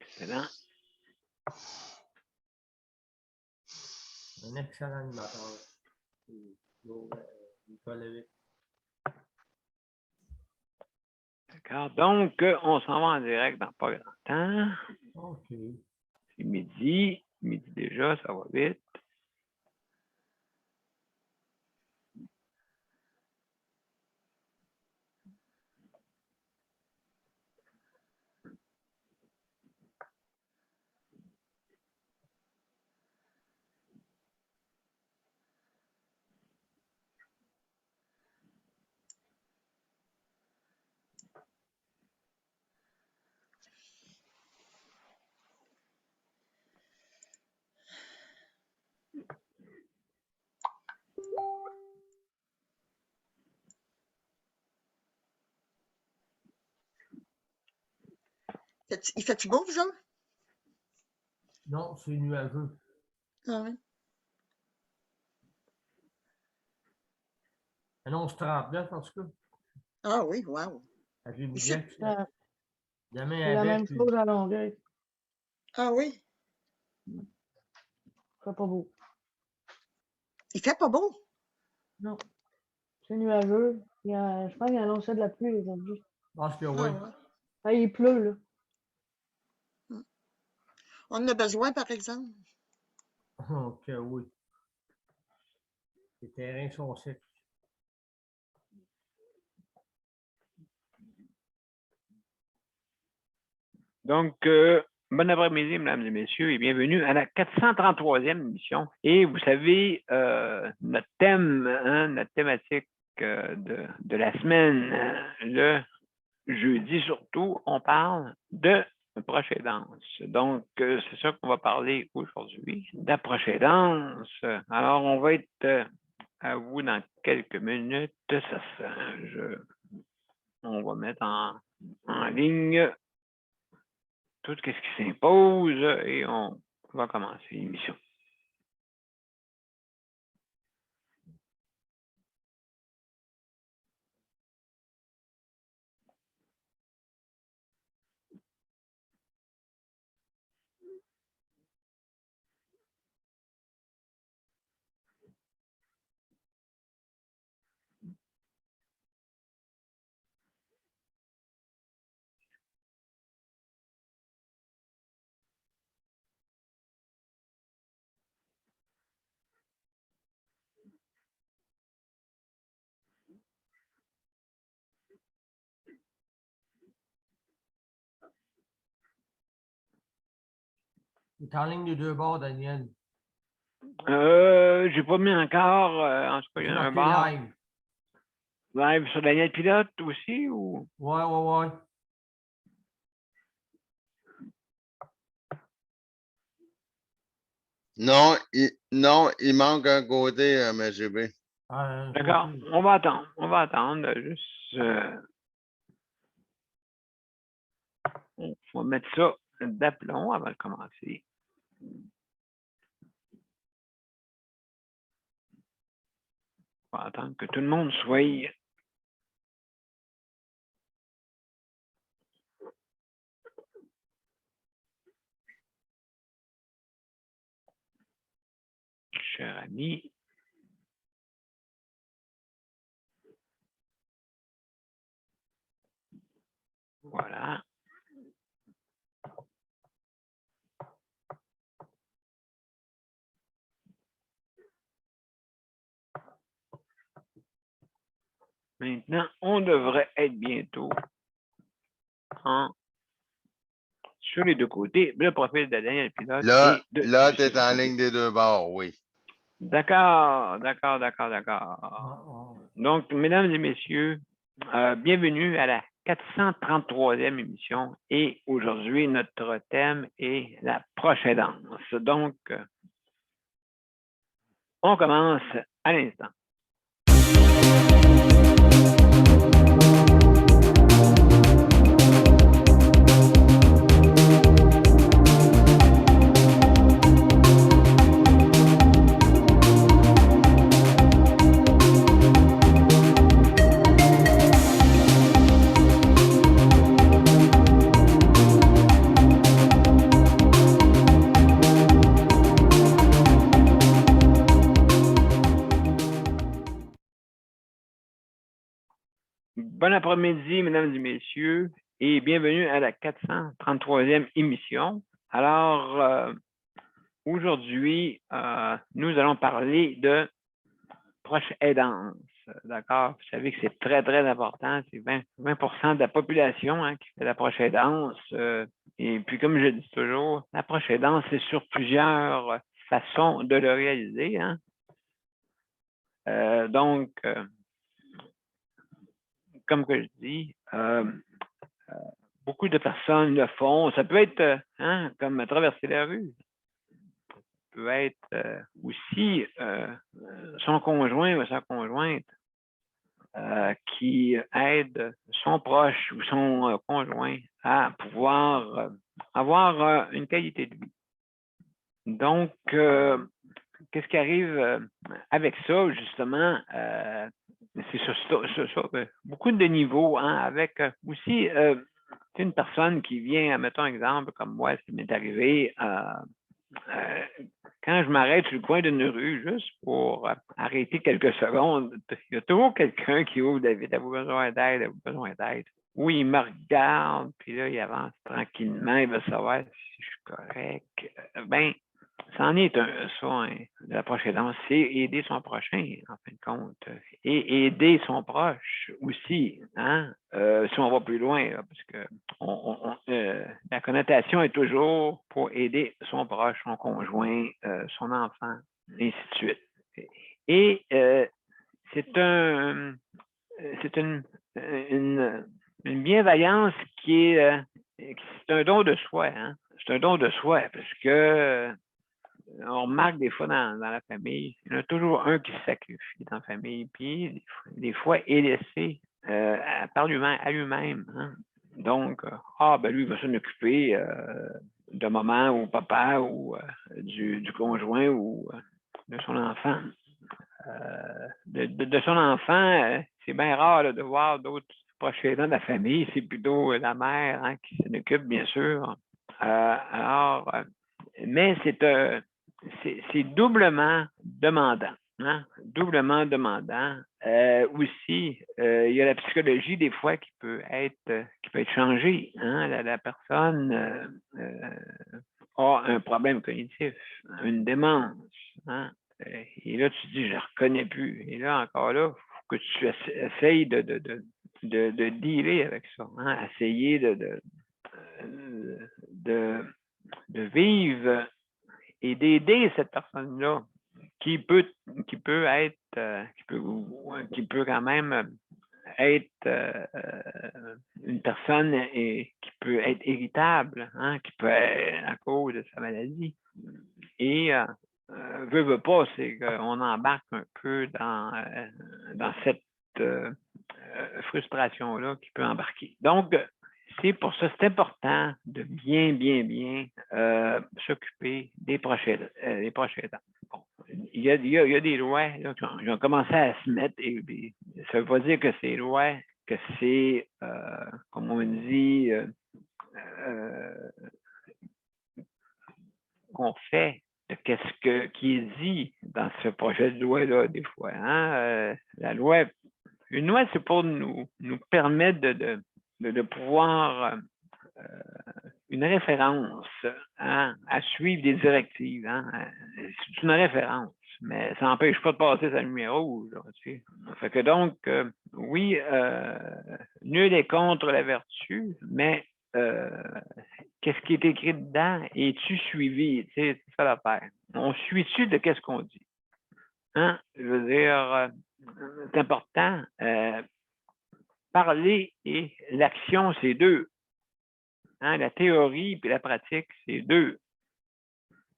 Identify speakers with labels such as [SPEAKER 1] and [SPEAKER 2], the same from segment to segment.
[SPEAKER 1] Excellent.
[SPEAKER 2] Un excellent animateur. Nicolas Lévesque.
[SPEAKER 1] D'accord. Donc, on s'en va en direct dans pas grand temps.
[SPEAKER 2] OK.
[SPEAKER 1] C'est midi. Midi déjà, ça va vite.
[SPEAKER 3] Il fait-tu beau, vous autres?
[SPEAKER 2] Non, c'est nuageux.
[SPEAKER 3] Ah oui.
[SPEAKER 2] Annonce 39 en tout cas.
[SPEAKER 3] Ah oui, wow.
[SPEAKER 2] À Jimmy
[SPEAKER 3] Ici.
[SPEAKER 2] Jack. Demain
[SPEAKER 4] C'est la
[SPEAKER 2] avec.
[SPEAKER 4] même chose à Longueuil.
[SPEAKER 3] Ah oui.
[SPEAKER 4] C'est pas beau.
[SPEAKER 3] Il fait pas beau.
[SPEAKER 4] Non. C'est nuageux. Je pense qu'il annonçait de la pluie aujourd'hui.
[SPEAKER 2] Je pense que
[SPEAKER 3] Ah
[SPEAKER 2] oui.
[SPEAKER 3] ouais.
[SPEAKER 4] Ah, il pleut, là.
[SPEAKER 3] On en a besoin, par exemple.
[SPEAKER 2] OK, oui. Les terrains sont secs.
[SPEAKER 1] Donc, bon après-midi, mesdames et messieurs, et bienvenue à la 433e émission. Et vous savez, notre thème, notre thématique de la semaine, le jeudi surtout, on parle de proche-aidance. Donc, c'est ça qu'on va parler aujourd'hui, d'approche-aidance. Alors, on va être à vous dans quelques minutes. On va mettre en ligne tout ce qui s'impose et on va commencer l'émission.
[SPEAKER 2] Il est en ligne des deux bords, Daniel.
[SPEAKER 1] J'ai pas mis encore, en tout cas, il y a un
[SPEAKER 2] marqué
[SPEAKER 1] bar.
[SPEAKER 2] live.
[SPEAKER 1] Live sur Daniel Pilote aussi ou?
[SPEAKER 2] Ouais.
[SPEAKER 5] Non, il manque un côté, MGB.
[SPEAKER 1] D'accord, on va attendre, juste, on va mettre ça d'aplomb avant de commencer. On va attendre que tout le monde soit cher ami. Voilà. Maintenant, on devrait être bientôt sur les deux côtés, le profil de Daniel Pilote.
[SPEAKER 5] Là,
[SPEAKER 1] tu
[SPEAKER 5] es en ligne des deux bords, oui.
[SPEAKER 1] D'accord. Donc, mesdames et messieurs, bienvenue à la 433e émission et aujourd'hui, notre thème est la proche-aidance. Donc, on commence à l'instant. Bon après-midi, mesdames et messieurs, et bienvenue à la 433e émission. Alors, aujourd'hui, nous allons parler de proche aidance. D'accord? Vous savez que c'est très, très important. C'est 20% de la population qui fait la proche aidance. Et puis, comme je dis toujours, la proche aidance, c'est sur plusieurs façons de le réaliser. Donc, comme que je dis, beaucoup de personnes le font. Ça peut être comme traverser la rue. Ça peut être aussi son conjoint ou sa conjointe qui aide son proche ou son conjoint à pouvoir avoir une qualité de vie. Donc, qu'est-ce qui arrive avec ça, justement? C'est sur ça, beaucoup de niveaux, avec aussi une personne qui vient, mettons un exemple comme moi, ce qui m'est arrivé, quand je m'arrête sur le coin d'une rue, juste pour arrêter quelques secondes, il y a toujours quelqu'un qui ouvre David, avez-vous besoin d'aide, avez-vous besoin d'aide? Oui, il me regarde, puis là, il avance tranquillement, il veut savoir si je suis correct. Ben, c'en est ça, de la proche aidance, c'est aider son prochain, en fin de compte, et aider son proche aussi, si on va plus loin, là, parce que la connotation est toujours pour aider son proche, son conjoint, son enfant, et ainsi de suite. Et c'est une bienveillance qui est, c'est un don de soi, c'est un don de soi, parce que on remarque des fois dans la famille, il y en a toujours un qui se sacrifie dans la famille, puis des fois est laissé par lui-même, à lui-même. Donc, ben lui, il va s'en occuper de maman ou papa ou du conjoint ou de son enfant. De son enfant, c'est bien rare là, de voir d'autres proches aidants de la famille, c'est plutôt la mère qui s'en occupe, bien sûr. Alors, mais c'est doublement demandant. Doublement demandant. Aussi, il y a la psychologie des fois qui peut être changée. La personne a un problème cognitif, une démence. Et là, tu te dis, je ne reconnais plus. Et là, encore là, il faut que tu essayes de dealer avec ça. Essayer de vivre et d'aider cette personne-là qui peut être, qui peut quand même être une personne qui peut être irritable, qui peut être à cause de sa maladie. Et veut pas, c'est qu'on embarque un peu dans cette frustration-là qui peut embarquer. Donc, c'est pour ça, c'est important de bien s'occuper des proches aidants. Bon, il y a des lois là, qui ont commencé à se mettre, et ça ne veut pas dire que ces lois, que c'est, comme on dit, qu'on fait de qu'est-ce qui est dit dans ce projet de loi-là, des fois. La loi, une loi, c'est pour nous permettre de pouvoir une référence à suivre des directives. C'est une référence, mais ça n'empêche pas de passer sa lumière rouge. Fait que donc, oui, nul n'est contre la vertu, mais qu'est-ce qui est écrit dedans? Es-tu suivi? C'est ça l'affaire. On suit-tu de qu'est-ce qu'on dit? Je veux dire, c'est important. Parler et l'action, c'est deux. La théorie et la pratique, c'est deux.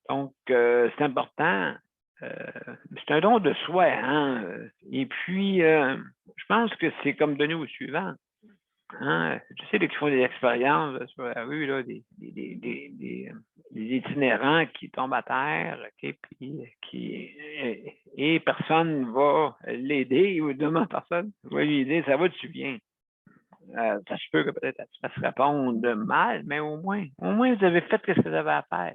[SPEAKER 1] Donc, c'est important. C'est un don de soi. Et puis, je pense que c'est comme donné au suivant. Tu sais, qui font des expériences là, sur la rue, là, des itinérants qui tombent à terre, puis et personne va l'aider ou demande personne va lui aider, ça va, tu viens. Ça se peut que peut-être tu fasses répondre mal, mais au moins vous avez fait ce que vous avez à faire.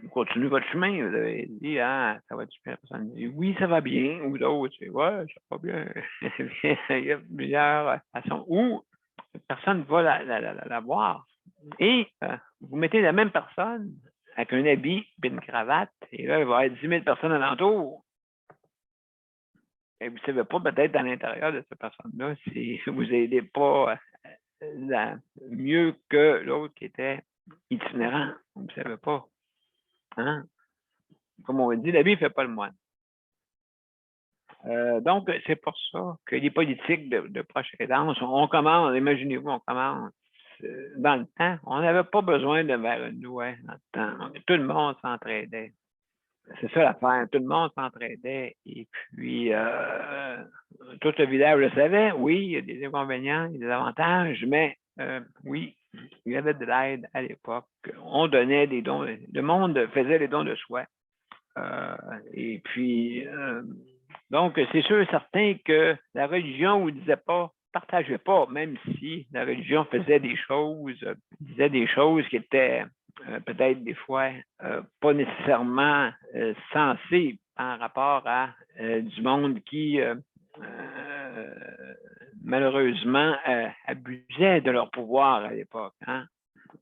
[SPEAKER 1] vous continuez votre chemin. Vous avez dit, ah, ça va super. La personne dit, oui, ça va bien. Ou d'autres, c'est, ouais, ça va bien. Il y a plusieurs façons. Ou personne va la voir. Et vous mettez la même personne avec un habit et une cravate, et là, il va y avoir 10 000 personnes alentour. Et vous ne savez pas, peut-être à l'intérieur de cette personne-là, si vous n'aidez pas mieux que l'autre qui était itinérant. Vous ne savez pas. Hein? Comme on dit, l'habit ne fait pas le moine. Donc, c'est pour ça que les politiques de proche aidance, on commence, imaginez-vous, on commence dans le temps, on n'avait pas besoin de vers une loi dans le temps. Tout le monde s'entraidait. C'est ça l'affaire, tout le monde s'entraidait. Et puis, tout le village le savait, oui, il y a des inconvénients, il y a des avantages, mais oui, il y avait de l'aide à l'époque. On donnait des dons, le monde faisait les dons de soi. Et puis, donc, c'est sûr et certain que la religion ne vous disait pas, partagez pas, même si la religion faisait des choses, disait des choses qui étaient peut-être des fois pas nécessairement sensées par rapport à du monde qui malheureusement abusait de leur pouvoir à l'époque. Hein?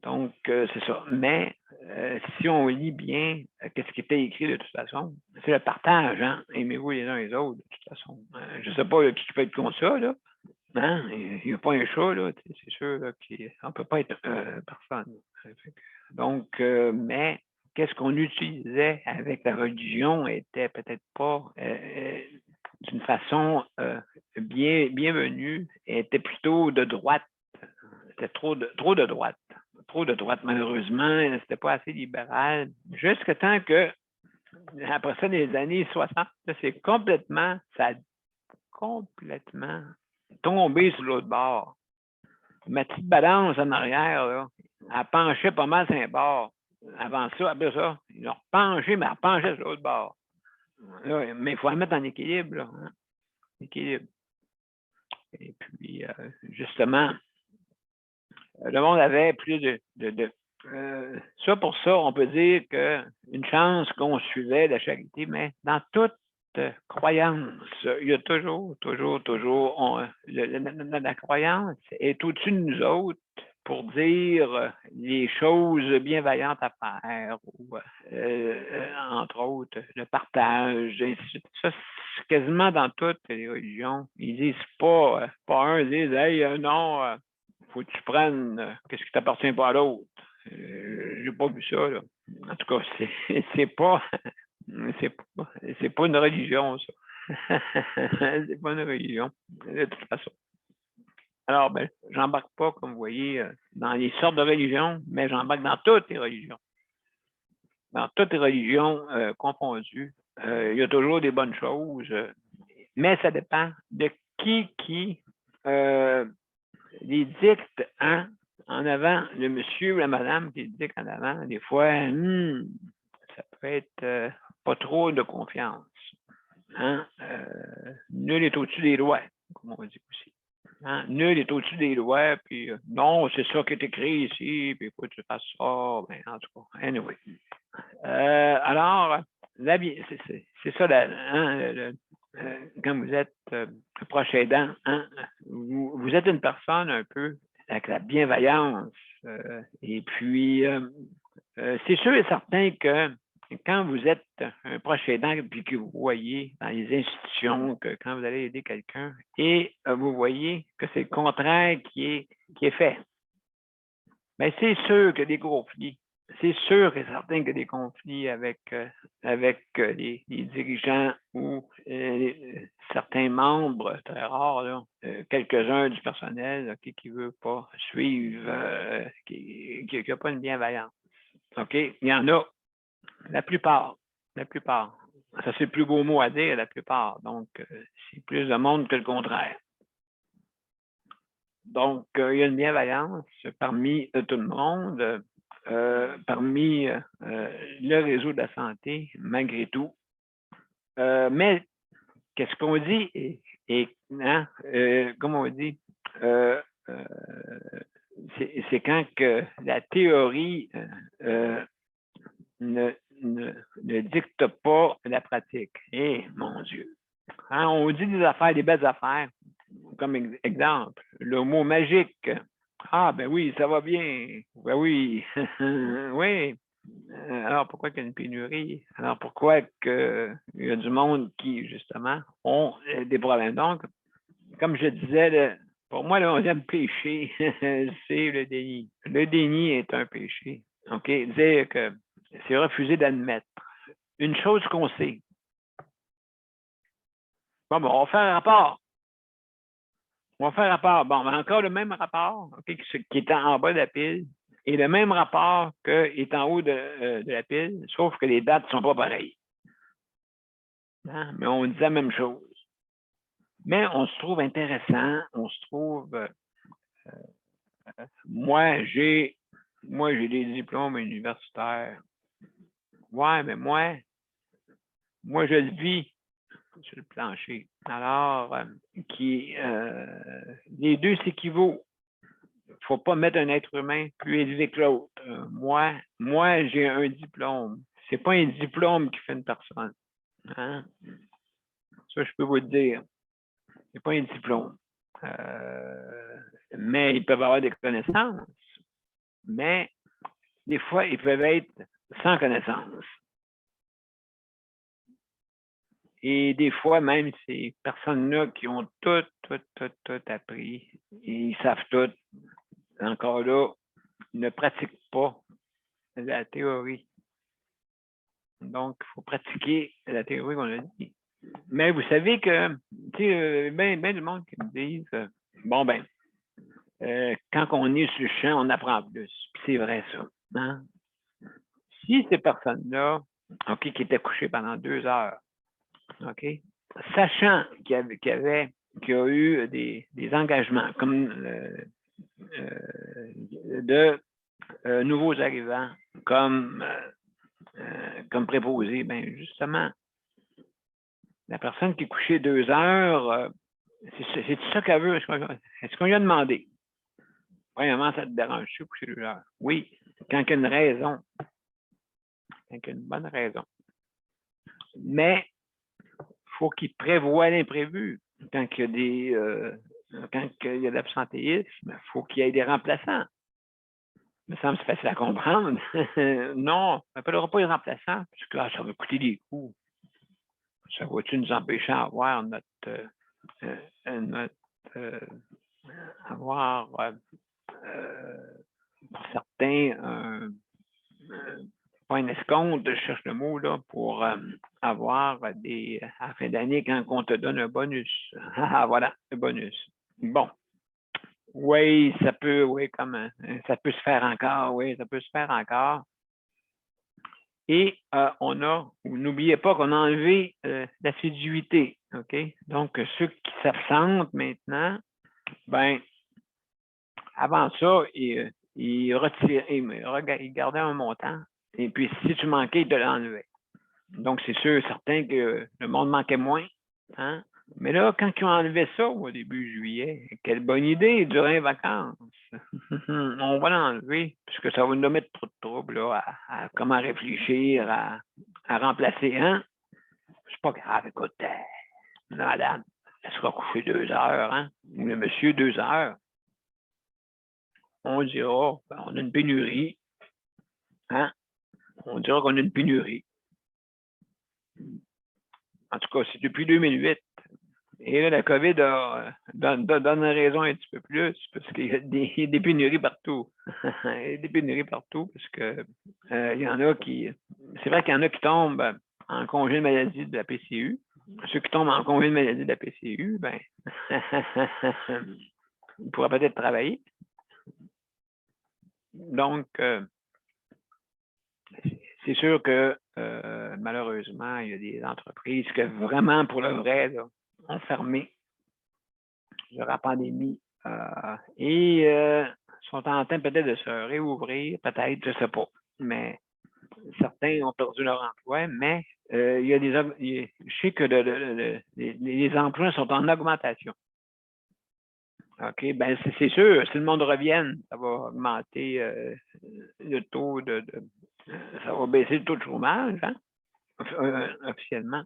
[SPEAKER 1] Donc, c'est ça. Mais si on lit bien qu'est-ce qui était écrit de toute façon, c'est le partage. Hein? Aimez-vous les uns les autres, de toute façon. Je ne sais pas qui peut être comme ça, là. Hein? Il n'y a pas un chat, là. C'est sûr qu'on ne peut pas être personne. Donc, mais qu'est-ce qu'on utilisait avec la religion était peut-être pas d'une façon bienvenue, était plutôt de droite. C'était trop de droite. Trop de droite, malheureusement. C'était pas assez libéral. Jusqu'à temps que, après ça, les années 60, c'est complètement, ça a complètement tombé sur l'autre bord. Ma petite balance en arrière, là, elle penchait pas mal sur un bord. Avant ça, après ça, ils ont penché, mais elle penchait sur l'autre bord. Là, mais il faut la mettre en équilibre, là. Hein? Équilibre. Et puis, justement, le monde avait plus de ça pour ça, on peut dire qu'une chance qu'on suivait la charité, mais dans toute croyance, il y a toujours, la croyance est au-dessus de nous autres pour dire les choses bienveillantes à faire, ou entre autres, le partage, ainsi de suite. Ça, c'est quasiment dans toutes les religions. Ils disent pas un, ils disent, hey, non, faut que tu prennes qu'est-ce qui t'appartient pas à l'autre. J'ai pas vu ça, là. En tout cas, c'est pas une religion, ça. C'est pas une religion, de toute façon. Alors, ben, j'embarque pas, comme vous voyez, dans les sortes de religions, mais j'embarque dans toutes les religions. Dans toutes les religions confondues, il y a toujours des bonnes choses, mais ça dépend de qui les dicte en avant, le monsieur ou la madame qui dicte en avant, des fois, ça peut être pas trop de confiance. Hein? Nul est au-dessus des lois, comme on dit aussi. Hein? Nul est au-dessus des lois, puis non, c'est ça qui est écrit ici, puis il faut que tu fasses ça. Ben, en tout cas, anyway. Alors, c'est ça, quand vous êtes proche aidant, hein, vous êtes une personne un peu avec la bienveillance. Et puis, c'est sûr et certain que quand vous êtes un proche aidant puis que vous voyez dans les institutions que quand vous allez aider quelqu'un et vous voyez que c'est le contraire qui est fait, bien, c'est sûr que des conflits. C'est sûr et certain que des conflits avec les dirigeants ou certains membres, très rares, là, quelques-uns du personnel qui ne veut pas suivre, qui n'a pas une bienveillance. OK? Il y en a. La plupart. Ça, c'est le plus beau mot à dire, la plupart. Donc, c'est plus de monde que le contraire. Donc, il y a une bienveillance parmi tout le monde, parmi le réseau de la santé, malgré tout. Mais, qu'est-ce qu'on dit? Hein, comme on dit, c'est quand que la théorie ne dicte pas la pratique. Eh, mon Dieu. Hein, on dit des affaires, des belles affaires. Comme exemple, le mot magique. Ah, ben oui, ça va bien. Ben oui. Oui. Alors, pourquoi qu'il y a une pénurie? Alors, pourquoi il y a du monde qui, justement, ont des problèmes? Donc, comme je disais, pour moi, le 11e péché, c'est le déni. Le déni est un péché. OK? Dire que c'est refuser d'admettre une chose qu'on sait. Bon, on va faire un rapport. On va faire un rapport. Bon, ben encore le même rapport, okay, qui est en bas de la pile, et le même rapport qui est en haut de la pile, sauf que les dates ne sont pas pareilles. Hein? Mais on dit la même chose. Mais on se trouve intéressant, on se trouve. Moi, j'ai des diplômes universitaires. Ouais, mais moi, je le vis sur le plancher. Alors, les deux s'équivaut. Il ne faut pas mettre un être humain plus élevé que l'autre. Moi, j'ai un diplôme. Ce n'est pas un diplôme qui fait une personne. Hein? Ça, je peux vous le dire. Ce n'est pas un diplôme. Mais ils peuvent avoir des connaissances. Mais des fois, ils peuvent être sans connaissance. Et des fois, même ces personnes-là qui ont tout appris, et ils savent tout, encore là, ne pratiquent pas la théorie. Donc, il faut pratiquer la théorie qu'on a dit. Mais vous savez que, tu sais, bien du monde qui me disent, bon, ben, quand on est sur le champ, on apprend plus. Puis c'est vrai, ça. Hein? Si ces personnes-là, OK, qui étaient couchées pendant 2 heures, OK, sachant qu'il y a eu des engagements comme de nouveaux arrivants, comme préposés, bien, justement, la personne qui est couchée 2 heures, c'est ça qu'elle veut. Est-ce qu'on lui a demandé? Premièrement, ça te dérange-tu coucher 2 heures? Oui, quand il y a une raison. Quand il y a une bonne raison. Mais il faut qu'il prévoie l'imprévu. Quand il y a de l'absentéisme, il faut qu'il y ait des remplaçants. Il me semble que c'est facile à comprendre. Non, on n'appellera pas les remplaçants, parce que là, ça va coûter des coûts. Ça va-tu nous empêcher d'avoir pour certains, pas un escompte, je cherche le mot, là, pour avoir à la fin d'année quand on te donne un bonus. Voilà, un bonus. Bon. Oui, ça peut, oui, ça peut se faire encore, oui, ça peut se faire encore. Et n'oubliez pas qu'on a enlevé l'assiduité, OK? Donc, ceux qui s'absentent maintenant, ben, avant ça, ils gardaient un montant. Et puis, si tu manquais, ils te l'enlevaient. Donc, c'est sûr, certain que le monde manquait moins. Hein? Mais là, quand ils ont enlevé ça au début juillet, quelle bonne idée durant les vacances. On va l'enlever, puisque ça va nous mettre trop de troubles là, à comment réfléchir, à remplacer. Hein? C'est pas grave, écoute, la madame, elle sera couchée 2 heures, hein? Ou le monsieur 2 heures. On dira, ben, on a une pénurie. Hein? On dira qu'on a une pénurie. En tout cas, c'est depuis 2008. Et là, la COVID donne raison un petit peu plus parce qu'il y a des pénuries partout. Il y a des pénuries partout parce que il y en a qui. C'est vrai qu'il y en a qui tombent en congé de maladie de la PCU. Ceux qui tombent en congé de maladie de la PCU, ben, ils pourraient peut-être travailler. Donc, c'est sûr que malheureusement, il y a des entreprises qui vraiment, pour le vrai, là, ont fermé durant la pandémie et sont en train peut-être de se réouvrir, peut-être, je ne sais pas. Mais certains ont perdu leur emploi, mais il y a je sais que les emplois sont en augmentation. OK, ben c'est sûr, si le monde revienne, ça va augmenter le taux ça va baisser le taux de chômage, hein? officiellement.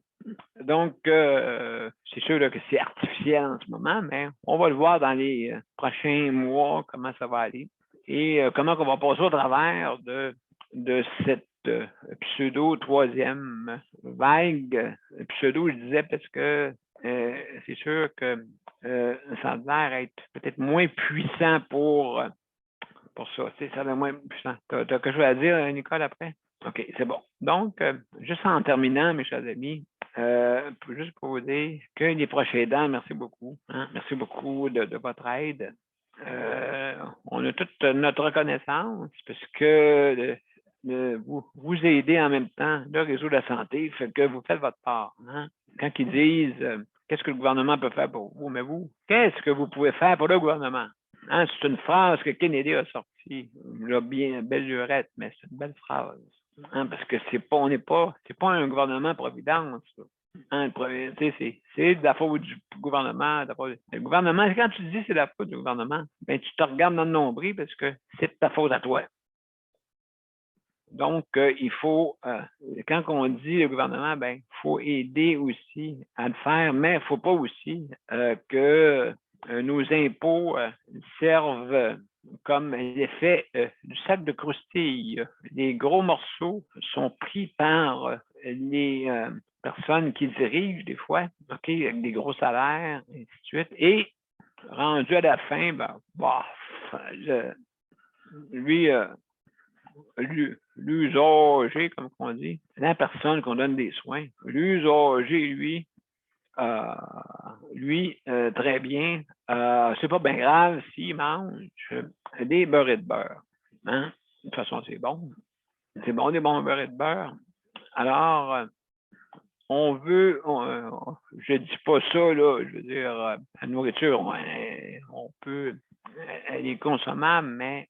[SPEAKER 1] Donc, c'est sûr là, que c'est artificiel en ce moment, mais on va le voir dans les prochains mois, comment ça va aller et comment on va passer au travers de cette pseudo-troisième vague. Pseudo, je disais, parce que c'est sûr que ça a l'air être peut-être moins puissant pour ça. Ça a l'air moins puissant. Tu as quelque chose à dire, Nicole, après? OK, c'est bon. Donc, juste en terminant, mes chers amis, juste pour vous dire que les proches aidants, merci beaucoup. Hein? Merci beaucoup de votre aide. On a toute notre reconnaissance parce que vous aidez en même temps le réseau de la santé, fait que vous faites votre part. Hein? Quand ils disent qu'est-ce que le gouvernement peut faire pour vous, mais vous, qu'est-ce que vous pouvez faire pour le gouvernement? Hein? C'est une phrase que Kennedy a sortie. Là, bien belle lurette, mais c'est une belle phrase. Hein? Parce que c'est pas un gouvernement providence. Hein, c'est de la faute du gouvernement. Le gouvernement, quand tu dis c'est de la faute du gouvernement, ben, tu te regardes dans le nombril parce que c'est de ta faute à toi. Donc, il faut, quand on dit le gouvernement, ben, il faut aider aussi à le faire, mais il ne faut pas aussi que nos impôts servent comme l'effet du sac de croustilles. Les gros morceaux sont pris par les personnes qui dirigent des fois, OK, avec des gros salaires, et ainsi de suite. Et rendu à la fin, ben, l'usager, comme on dit, la personne qu'on donne des soins. L'usager, lui, très bien, c'est pas bien grave s'il mange des beurrés de beurre. Hein? De toute façon, c'est bon. C'est bon, des bons beurrés de beurre. Alors, on veut, je dis pas ça, là, je veux dire, la nourriture, on peut, elle est consommable, mais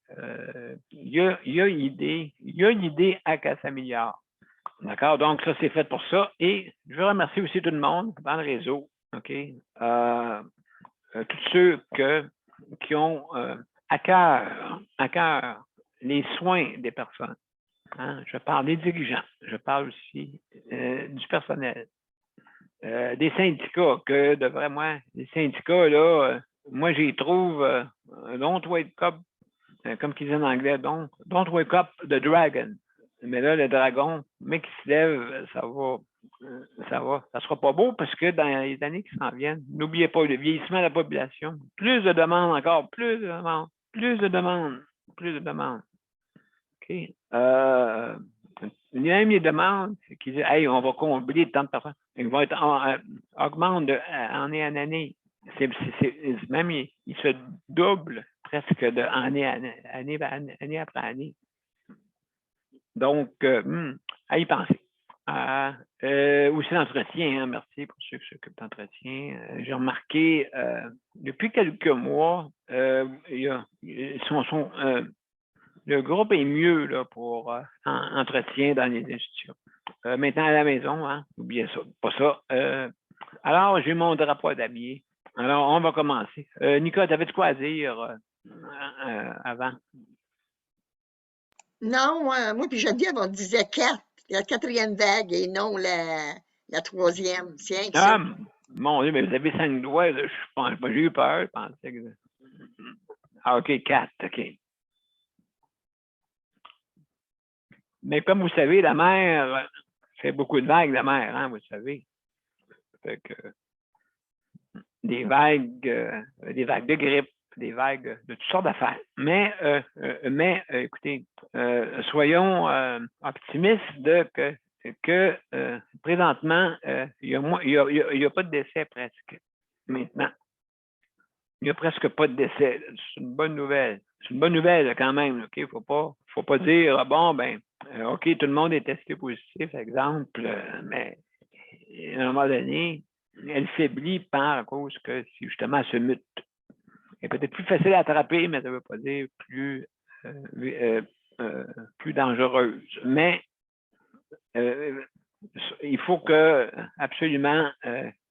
[SPEAKER 1] il y a une idée à 400 milliards. D'accord? Donc, ça, c'est fait pour ça. Et je veux remercier aussi tout le monde dans le réseau, OK? Tous ceux qui ont à cœur les soins des personnes. Hein? Je parle des dirigeants, je parle aussi du personnel, des syndicats, que devrait moi, les syndicats, là, moi, j'y trouve don't wake up, comme qu'ils disent en anglais, don't wake up the dragon. Mais là, le dragon, mais qui se lève, ça sera pas beau parce que dans les années qui s'en viennent, n'oubliez pas le vieillissement de la population, plus de demandes encore, plus de demandes. OK. Même les demandes qui disent hey, on va combler tant de personnes. Ils vont être augmentent d'année en année. Même ils se doublent presque année après année. Donc, à y penser. Aussi l'entretien, hein, merci pour ceux qui s'occupent d'entretien. J'ai remarqué depuis quelques mois, le groupe est mieux là, pour entretien dans les institutions. Maintenant à la maison, hein, n'oubliez ça, pas ça. Alors, j'ai mon drapeau à damier. Alors, on va commencer. Nicole, tu avais de quoi à dire avant?
[SPEAKER 3] Non, moi puis Geneviève, on disait 4, la 4e vague et non la 3e. C'est
[SPEAKER 1] Ah, mon Dieu, mais vous avez 5 doigts, là, j'ai eu peur, je pensais que... Ah, OK, 4, OK. Mais comme vous savez, la mer fait beaucoup de vagues, la mer, hein, vous savez. Fait que des vagues de grippe, des vagues de toutes sortes d'affaires. Mais écoutez, soyons optimistes que présentement, il n'y a pas de décès presque maintenant. Il n'y a presque pas de décès. C'est une bonne nouvelle. C'est une bonne nouvelle quand même. OK? Faut pas dire bon, ben, OK, tout le monde est testé positif, exemple, mais à un moment donné, elle faiblit à cause que justement elle se mute. Elle est peut-être plus facile à attraper, mais ça ne veut pas dire plus dangereuse. Mais il faut absolument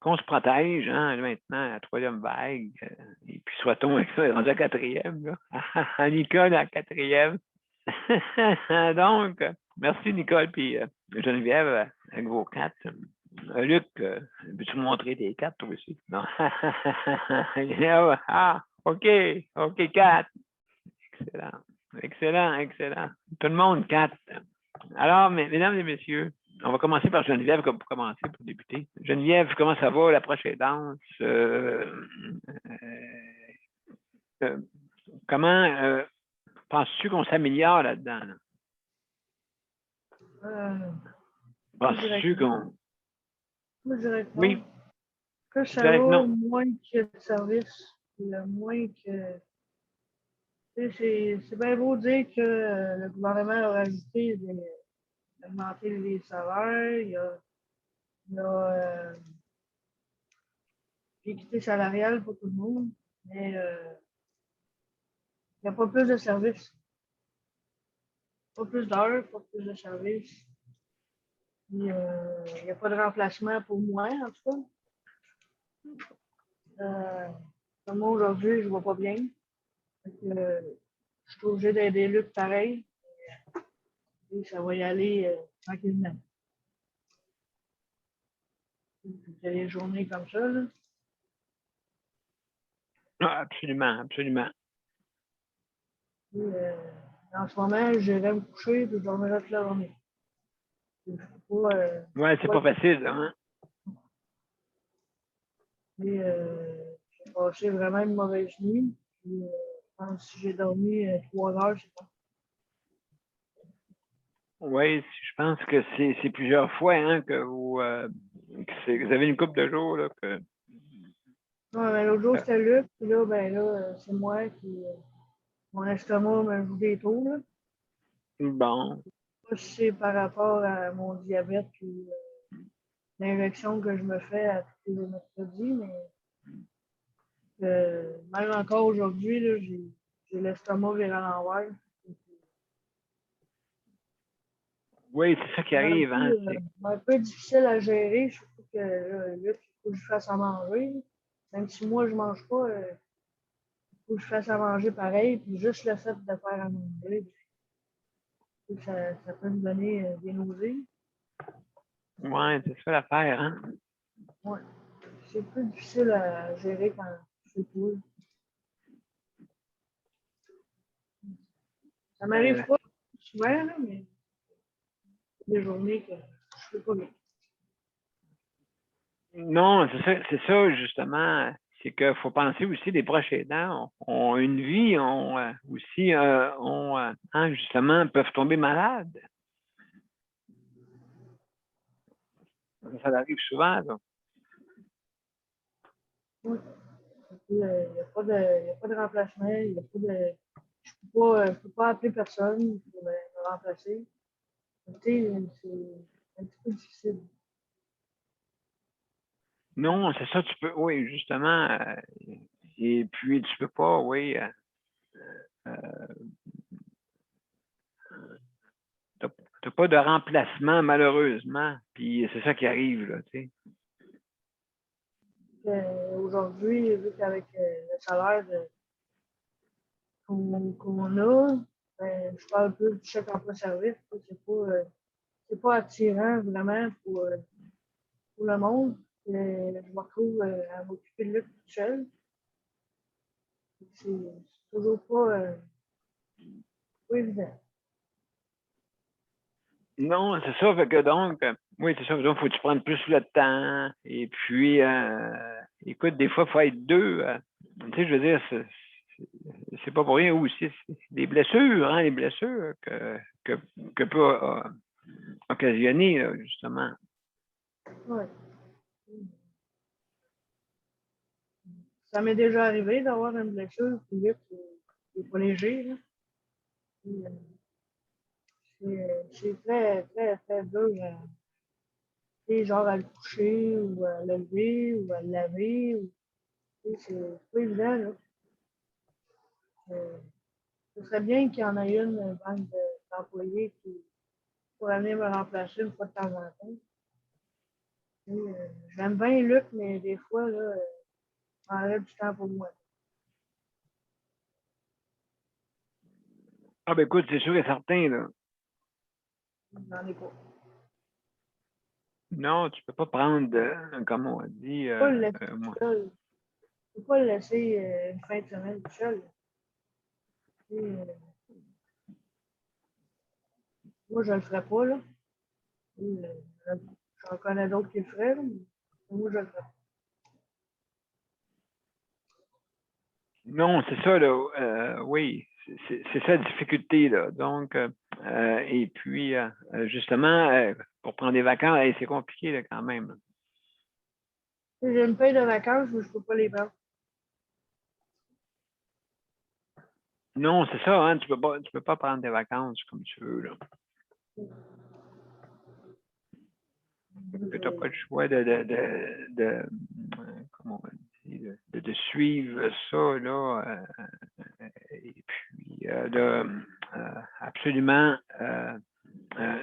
[SPEAKER 1] qu'on se protège, hein, maintenant, la 3e vague, et puis soit-on rendu à la 4e, là. Nicole à la 4e. Donc, merci Nicole, puis Geneviève, avec vos 4. Luc, veux-tu montrer tes 4 toi aussi? Non. Ah, OK, OK, 4. Excellent, excellent, excellent. Tout le monde, 4. Alors, mesdames et messieurs, on va commencer par Geneviève pour commencer, pour débuter. Geneviève, comment ça va, la prochaine danse? Comment penses-tu qu'on s'améliore là-dedans? Là? Penses-tu qu'on...
[SPEAKER 4] Moi, je dirais que non.
[SPEAKER 1] Oui,
[SPEAKER 4] Plus ça
[SPEAKER 1] dirais que
[SPEAKER 4] va,
[SPEAKER 1] non.
[SPEAKER 4] moins que de service, le moins que... Tu sais, c'est bien beau dire que le gouvernement a rajouté, augmenté les salaires, il y a l'équité salariale pour tout le monde, mais il n'y a pas plus de services. Pas plus d'heures, pas plus de services. Puis, il n'y a pas de remplacement pour moi, en tout cas. Comme moi, aujourd'hui, je ne vois pas bien. Donc, je suis obligé d'aider Luc pareil. Et ça va y aller tranquillement. Il y a des journées comme ça. Là.
[SPEAKER 1] Ah, absolument, absolument.
[SPEAKER 4] Et, en ce moment, j'irai me coucher et je dormirai toute la journée.
[SPEAKER 1] Ouais, c'est pas facile, hein?
[SPEAKER 4] Et, j'ai passé vraiment une mauvaise nuit. Puis, je pense que si j'ai dormi 3 heures, c'est pas.
[SPEAKER 1] Oui, je pense que c'est plusieurs fois hein, que vous avez une couple de jours là, que.
[SPEAKER 4] Ouais, mais l'autre jour, c'était Luc, puis là, ben là, c'est moi qui. Mon estomac me joue des tours. Là.
[SPEAKER 1] Bon.
[SPEAKER 4] Je sais pas si c'est par rapport à mon diabète ou l'injection que je me fais à tous les mercredis, mais même encore aujourd'hui, là, j'ai l'estomac viré à l'envers.
[SPEAKER 1] Oui, c'est ça qui arrive, hein?
[SPEAKER 4] Un peu difficile à gérer, surtout que là, il faut que je fasse à manger. Même si moi, je ne mange pas, il faut que je fasse à manger pareil. Puis juste le fait de faire à manger, ça peut me donner des nausées.
[SPEAKER 1] Oui, c'est ça l'affaire, hein?
[SPEAKER 4] Ouais. C'est plus difficile à gérer quand je fais tout. Ça m'arrive pas souvent, là, mais des journées que je ne fais pas bien.
[SPEAKER 1] Non, c'est ça, justement. C'est qu'il faut penser aussi les proches aidants ont une vie, ont aussi hein, justement, peuvent tomber malades. Ça arrive souvent, là.
[SPEAKER 4] Oui. Il n'y a pas de remplacement, il y a pas de. Je peux pas appeler personne pour me remplacer. C'est un petit peu difficile.
[SPEAKER 1] Non, c'est ça, tu peux, oui, justement. Et puis, tu peux pas, oui. T'as pas de remplacement, malheureusement. Puis c'est ça qui arrive, là, tu sais.
[SPEAKER 4] Aujourd'hui, vu qu'avec le salaire qu'on a, ben, je parle plus du chèque emploi-service. C'est pas attirant vraiment pour le monde. Je me retrouve à m'occuper de lui tout seul. C'est toujours pas évident.
[SPEAKER 1] Non, c'est ça, fait que donc, oui, c'est ça, donc, faut que tu prennes plus le temps. Et puis, écoute, des fois, il faut être deux. Tu sais, je veux dire, c'est pas pour rien aussi. C'est des blessures, hein, les blessures que peut occasionner, là, justement.
[SPEAKER 4] Ouais. Ça m'est déjà arrivé d'avoir une blessure qui n'est pas léger. Là. C'est très, très, très dur genre à le coucher ou à le lever ou à le laver. C'est pas évident. Là. Ce serait bien qu'il y en ait une banque d'employés qui pourrait venir me remplacer une fois de temps en temps. J'aime bien Luc, mais des fois, là, il m'enlève du temps pour moi.
[SPEAKER 1] Ah, ben écoute, c'est sûr et certain, là.
[SPEAKER 4] J'en ai pas.
[SPEAKER 1] Non, tu peux pas prendre, comme on dit,
[SPEAKER 4] Pas le laisser
[SPEAKER 1] moi.
[SPEAKER 4] tout seul. Tu peux pas le laisser une fin de semaine tout seul. Et, moi, je le ferais pas, là. Et, j'en connais d'autres qui le feraient, là, mais moi, je le ferais pas.
[SPEAKER 1] Non, c'est ça, là. Oui, c'est ça la difficulté, là. Donc, et puis, justement, pour prendre des vacances, hey, c'est compliqué, là, quand même.
[SPEAKER 4] J'ai une paye de vacances, mais je peux pas les prendre.
[SPEAKER 1] Non, c'est ça, hein, tu peux pas prendre des vacances comme tu veux, là. Tu n'as pas le choix comment on dit, de suivre ça, là, et puis absolument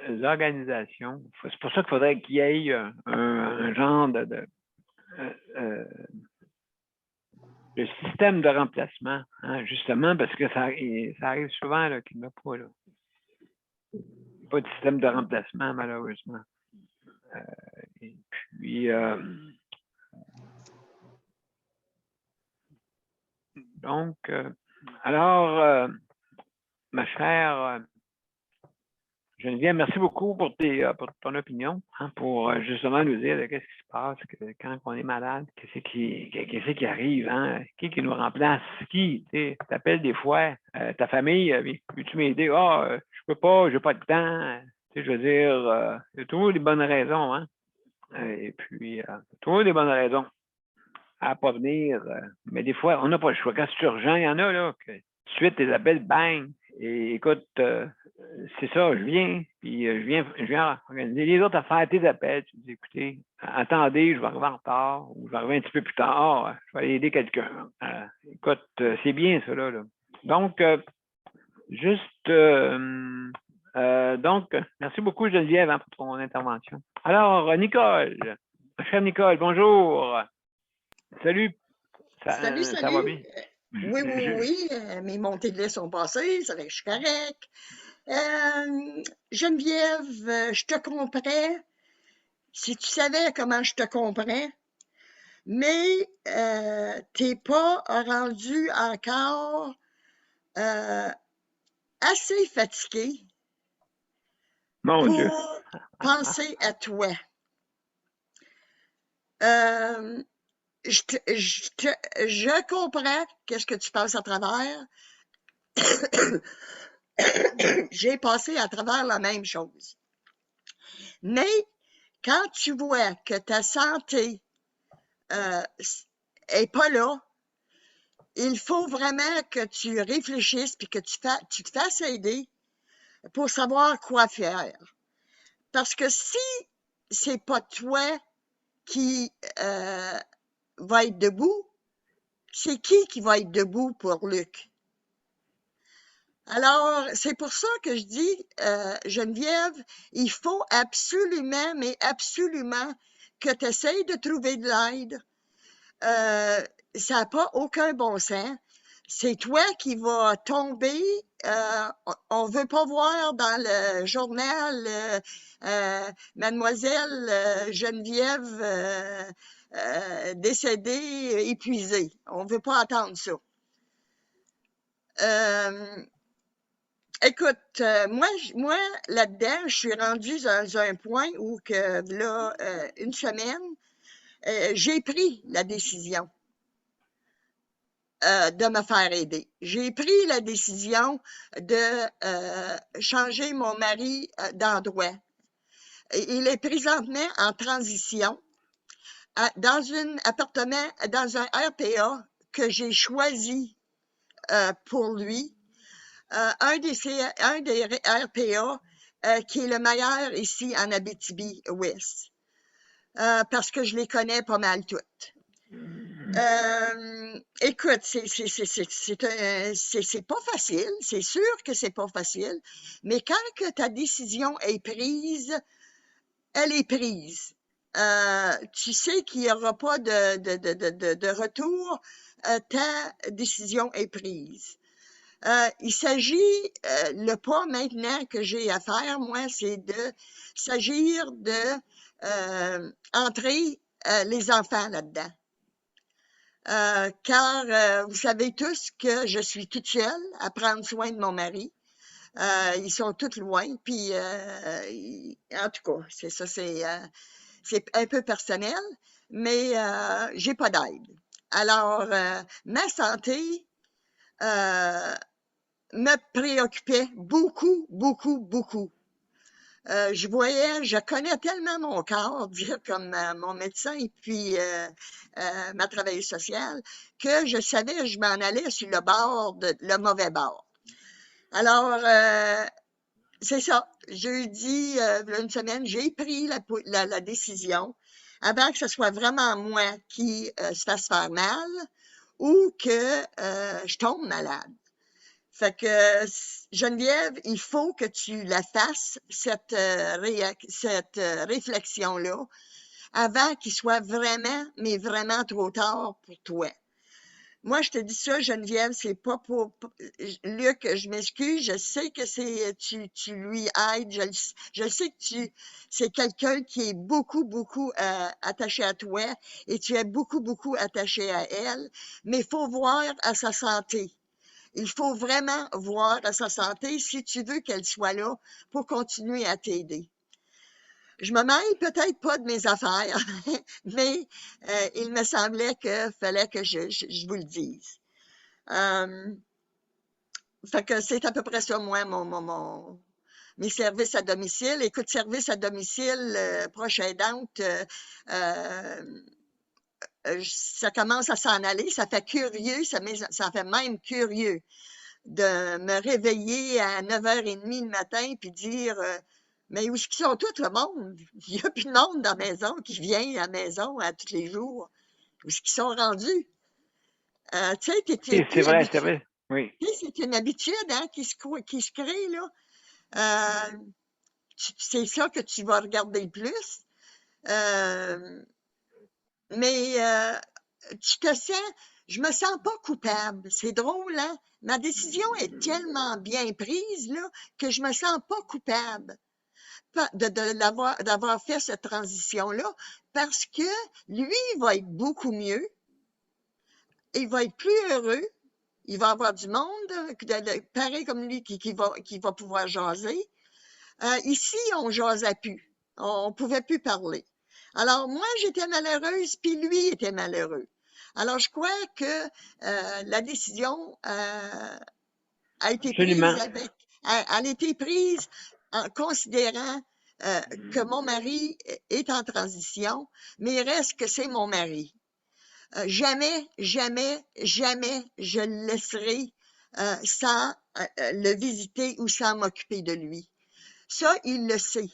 [SPEAKER 1] l'organisation. C'est pour ça qu'il faudrait qu'il y ait un genre de système de remplacement, hein, justement, parce que ça arrive souvent là, qu'il n'y en a pas. Là. Il n'y a pas de système de remplacement, malheureusement. Et puis, donc, alors, ma chère Geneviève, merci beaucoup pour ton opinion, hein, pour justement nous dire qu'est-ce qui se passe quand on est malade, qu'est-ce qui arrive, hein, qui nous remplace, qui, tu t'appelles des fois, ta famille, veux-tu m'aider? Je peux pas, j'ai pas de temps. Je veux dire, il y a toujours des bonnes raisons, hein. Et puis, toujours des bonnes raisons à pas venir. Mais des fois, on n'a pas le choix. Quand c'est urgent, il y en a, là, que tout de suite, tes appels, bang. Et écoute, c'est ça, je viens, puis je viens organiser les autres affaires, tes appels. Tu dis, écoutez, attendez, je vais arriver en retard, ou je vais arriver un petit peu plus tard, je vais aller aider quelqu'un. Écoute, c'est bien ça, là. Donc, donc, merci beaucoup, Geneviève, hein, pour ton intervention. Alors, Nicole, ma chère Nicole, bonjour. Salut.
[SPEAKER 3] Salut,
[SPEAKER 1] Ça va bien?
[SPEAKER 3] Oui, mes montées de lait sont passées, ça fait que je suis correct. Geneviève, je te comprends. Si tu savais comment je te comprends, mais t'es pas rendu encore assez fatigué
[SPEAKER 1] Mon Dieu.
[SPEAKER 3] pour penser à toi. Je comprends qu'est-ce que tu passes à travers. J'ai passé à travers la même chose. Mais quand tu vois que ta santé est pas là, il faut vraiment que tu réfléchisses puis que tu te fasses aider pour savoir quoi faire. Parce que si c'est pas toi qui va être debout, c'est qui va être debout pour Luc? Alors, c'est pour ça que je dis, Geneviève, il faut absolument, mais absolument, que tu essayes de trouver de l'aide. Ça n'a pas aucun bon sens. C'est toi qui vas tomber. On veut pas voir dans le journal Mademoiselle Geneviève décédée, épuisée. On veut pas attendre ça. Écoute, moi là-dedans, je suis rendue dans un point où que là, une semaine, j'ai pris la décision de me faire aider. J'ai pris la décision de changer mon mari d'endroit. Il est présentement en transition dans un appartement, dans un RPA que j'ai choisi pour lui. Un des RPA qui est le meilleur ici en Abitibi-Ouest, parce que je les connais pas mal toutes. Écoute, c'est pas facile, c'est sûr que c'est pas facile, mais quand que ta décision est prise, elle est prise. Tu sais qu'il n'y aura pas de retour, ta décision est prise. Il s'agit, le pas maintenant que j'ai à faire, moi, c'est de s'agir de entrer les enfants là-dedans. Car vous savez tous que je suis toute seule à prendre soin de mon mari. Ils sont tous loin, puis en tout cas, c'est ça, c'est un peu personnel, mais j'ai pas d'aide. Alors, ma santé me préoccupait beaucoup, beaucoup, beaucoup. Je connais tellement mon corps, dire comme mon médecin et puis ma travailleuse sociale, que je savais que je m'en allais sur le mauvais bord. Alors, c'est ça. Jeudi, une semaine, j'ai pris la décision avant que ce soit vraiment moi qui se fasse faire mal ou que je tombe malade. Fait que, Geneviève, il faut que tu la fasses, cette réflexion-là, avant qu'il soit vraiment, mais vraiment trop tard pour toi. Moi, je te dis ça, Geneviève, c'est pas pour Luc, je m'excuse, je sais que tu lui aides, je sais que c'est quelqu'un qui est beaucoup, beaucoup attaché à toi et tu es beaucoup, beaucoup attaché à elle, mais il faut voir à sa santé. Il faut vraiment voir à sa santé si tu veux qu'elle soit là pour continuer à t'aider. Je me mêle peut-être pas de mes affaires, mais il me semblait qu'il fallait que je vous le dise. Fait que c'est à peu près ça, moi, mes services à domicile. Écoute, service à domicile, proche aidante, ça commence à s'en aller, ça fait curieux, ça fait même curieux de me réveiller à 9h30 le matin puis dire mais où est-ce qu'ils sont tous le monde? Il n'y a plus de monde dans la maison qui vient à la maison tous les jours. Où est-ce qu'ils sont rendus? Tu sais,
[SPEAKER 1] C'est vrai, c'est vrai. Oui.
[SPEAKER 3] C'est une habitude hein, qui se crée, là. C'est ça que tu vas regarder le plus. Mais tu te sens, je me sens pas coupable. C'est drôle, hein? Ma décision est tellement bien prise, là, que je me sens pas coupable d'avoir fait cette transition-là, parce que lui, il va être beaucoup mieux. Il va être plus heureux. Il va avoir du monde, pareil comme lui, qui va pouvoir jaser. Ici, on jasait plus. On pouvait plus parler. Alors, moi, j'étais malheureuse, puis lui était malheureux. Alors, je crois que la décision a été prise elle a été prise en considérant que mon mari est en transition, mais il reste que c'est mon mari. Jamais, jamais, jamais je le laisserai sans le visiter ou sans m'occuper de lui. Ça, il le sait.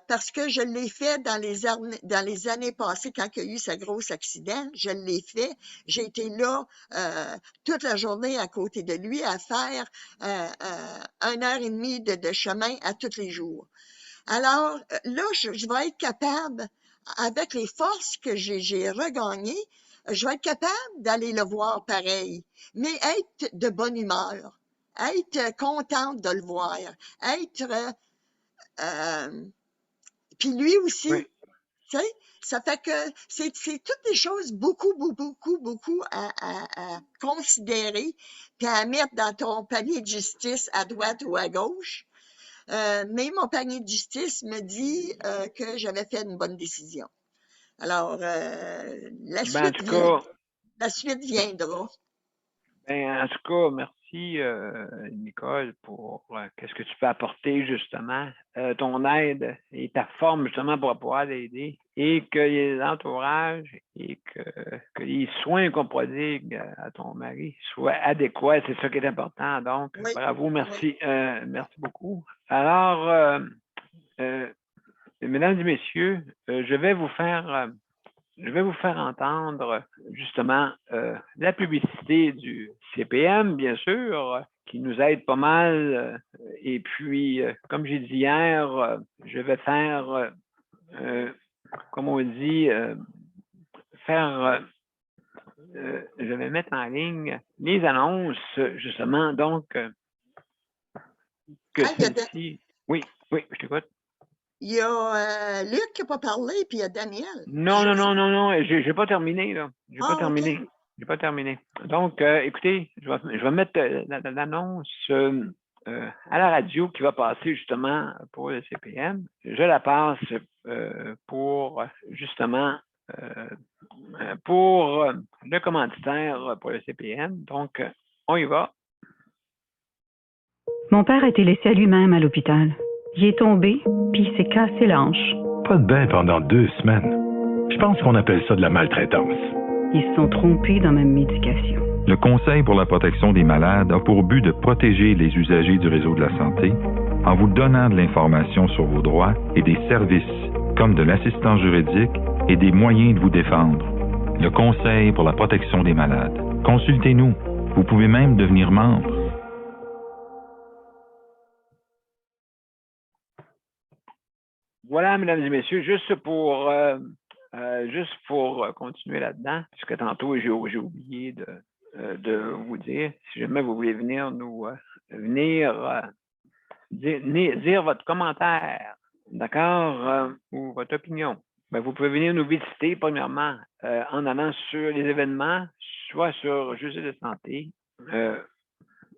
[SPEAKER 3] Parce que je l'ai fait dans les années passées, quand il y a eu ce gros accident, je l'ai fait. J'ai été là toute la journée à côté de lui à faire 1h30 de chemin à tous les jours. Alors, là, je vais être capable, avec les forces que j'ai regagnées, je vais être capable d'aller le voir pareil, mais être de bonne humeur, être contente de le voir, être... puis lui aussi,
[SPEAKER 1] oui.
[SPEAKER 3] tu sais, ça fait que c'est toutes des choses beaucoup, beaucoup, beaucoup, beaucoup à considérer, puis à mettre dans ton panier de justice à droite ou à gauche. Mais mon panier de justice me dit que j'avais fait une bonne décision. Alors, la suite viendra.
[SPEAKER 1] En tout cas, merci, Nicole, pour qu'est-ce que tu peux apporter, justement, ton aide et ta forme, justement, pour pouvoir l'aider, et que les entourages et que les soins qu'on prodigue à ton mari soient adéquats. C'est ça qui est important. Donc,
[SPEAKER 3] Oui,
[SPEAKER 1] bravo, merci. Merci beaucoup. Alors, mesdames et messieurs, je vais vous faire entendre justement la publicité du CPM, bien sûr, qui nous aide pas mal. Et puis, comme j'ai dit hier, je vais faire, comme on dit, je vais mettre en ligne les annonces, justement, donc, que celle-ci... Oui, je t'écoute.
[SPEAKER 3] Il y a Luc qui n'a pas parlé, puis il y a Daniel.
[SPEAKER 1] Non, j'ai pas terminé, là. J'ai pas
[SPEAKER 3] Ah, OK.
[SPEAKER 1] terminé. J'ai pas terminé. Donc, écoutez, je vais mettre l'annonce à la radio qui va passer justement pour le CPM. Je la passe pour justement pour le commanditaire pour le CPM. Donc, on y va.
[SPEAKER 6] Mon père a été laissé à lui-même à l'hôpital. Il est tombé, puis il s'est cassé l'hanche.
[SPEAKER 7] Pas de bain pendant 2 semaines. Je pense qu'on appelle ça de la maltraitance.
[SPEAKER 6] Ils se sont trompés dans ma médication.
[SPEAKER 8] Le Conseil pour la protection des malades a pour but de protéger les usagers du réseau de la santé en vous donnant de l'information sur vos droits et des services comme de l'assistance juridique et des moyens de vous défendre. Le Conseil pour la protection des malades. Consultez-nous. Vous pouvez même devenir membre.
[SPEAKER 1] Voilà, mesdames et messieurs, juste pour continuer là-dedans, puisque tantôt j'ai oublié de vous dire, si jamais vous voulez venir dire votre commentaire, d'accord, ou votre opinion, ben, vous pouvez venir nous visiter premièrement en allant sur les événements, soit sur Justice de santé,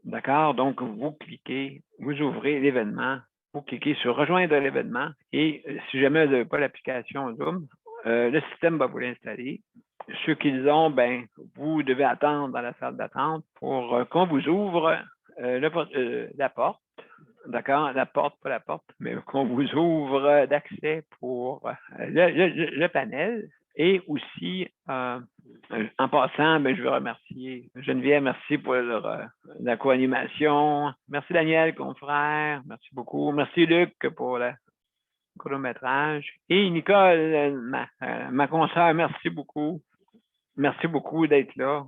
[SPEAKER 1] d'accord, donc vous cliquez, vous ouvrez l'événement, vous cliquez sur rejoindre l'événement et si jamais vous n'avez pas l'application Zoom, le système va vous l'installer. Ceux qui l'ont, ben, vous devez attendre dans la salle d'attente pour qu'on vous ouvre la porte. D'accord? La porte, pas la porte, mais qu'on vous ouvre d'accès pour le panel. Et aussi, en passant, ben, je veux remercier Geneviève, merci pour la co-animation. Merci Daniel, confrère, merci beaucoup. Merci Luc pour le chronométrage. Et Nicole, ma consoeur, merci beaucoup. Merci beaucoup d'être là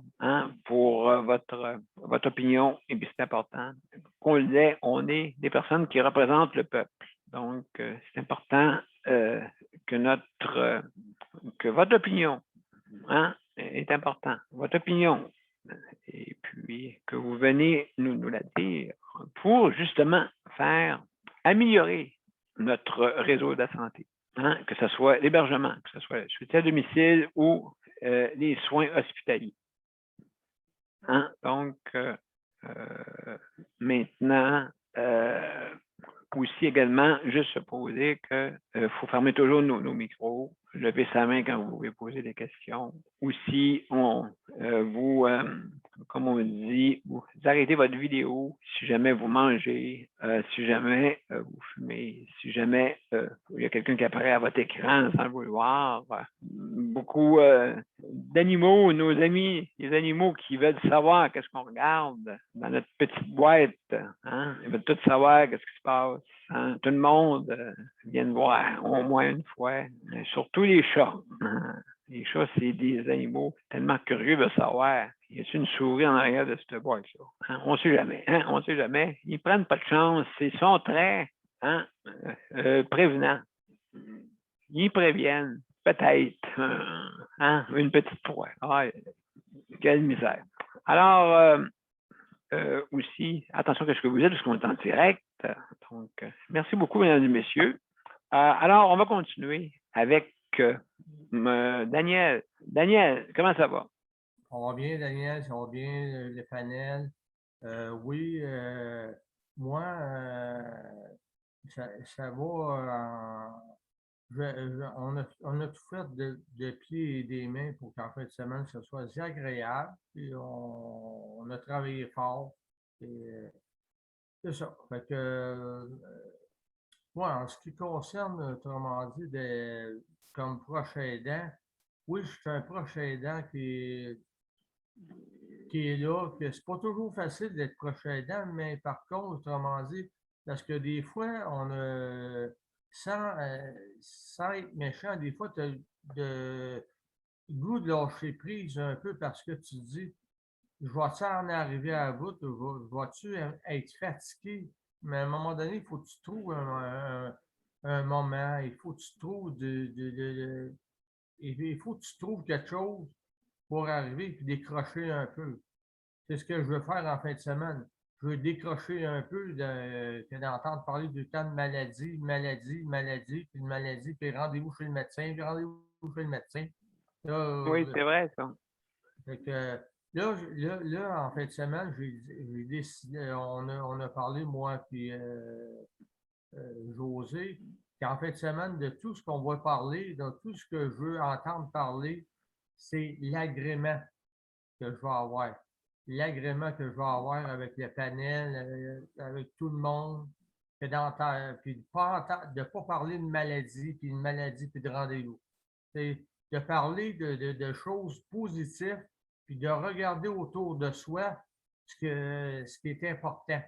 [SPEAKER 1] pour votre opinion. Et puis c'est important. Qu'on le disait, on est des personnes qui représentent le peuple. Donc, c'est important que votre opinion est important. Votre opinion. Et puis, que vous venez nous la dire pour justement améliorer notre réseau de la santé. Que ce soit l'hébergement, que ce soit le soutien à domicile ou les soins hospitaliers. Donc, maintenant, aussi également, juste se poser qu'il faut fermer toujours nos micros, lever sa main quand vous voulez poser des questions. Aussi, comme on dit, vous arrêtez votre vidéo si jamais vous mangez, si jamais vous fumez, si jamais il y a quelqu'un qui apparaît à votre écran sans le vouloir. Beaucoup d'animaux, nos amis, les animaux qui veulent savoir qu'est-ce qu'on regarde dans notre petite boîte. Ils veulent tous savoir qu'est-ce qui se passe. Tout le monde vient de voir au moins une fois, surtout les chats. Les chats, c'est des animaux tellement curieux de savoir. Y a-t-il une souris en arrière de cette boîte-là? On ne sait jamais. On ne sait jamais. Ils ne prennent pas de chance. Ils sont très prévenants. Ils préviennent. Peut-être. Une petite proie. Quelle misère. Alors, aussi, attention à ce que vous dites, parce qu'on est en direct. Donc, merci beaucoup, mesdames et messieurs. Alors, on va continuer avec Daniel. Daniel, comment ça va?
[SPEAKER 2] Ça va bien, Daniel, ça va bien, le panel. Oui, moi, ça va. On a tout fait de pieds et des mains pour qu'en fin de semaine, ce soit agréable. Puis on a travaillé fort. C'est ça. Fait que, moi, en ce qui concerne, autrement dit, comme proche aidant, oui, je suis un proche aidant qui est là, que c'est pas toujours facile d'être proche aidant, mais par contre, autrement dit, parce que des fois, sans être méchant, des fois, tu as le goût de lâcher prise un peu parce que tu te dis, je vais-tu en arriver à bout, vas-tu être fatigué? Mais à un moment donné, il faut que tu trouves un moment, il faut que tu trouves il faut que tu trouves quelque chose pour arriver et décrocher un peu. C'est ce que je veux faire en fin de semaine. je veux décrocher un peu que d'entendre parler du temps de maladie, puis rendez-vous chez le médecin, puis rendez-vous chez le médecin. Là,
[SPEAKER 1] Oui, c'est vrai, ça.
[SPEAKER 2] fait que, là, en fin de semaine, j'ai décidé, on a parlé, moi puis José, qu'en fin de semaine, de tout ce qu'on va parler, de tout ce que je veux entendre parler, c'est l'agrément que je vais avoir. L'agrément que je vais avoir avec le panel, avec tout le monde, puis de ne pas parler de maladie, puis de rendez-vous. C'est de parler de choses positives, puis de regarder autour de soi ce qui est important,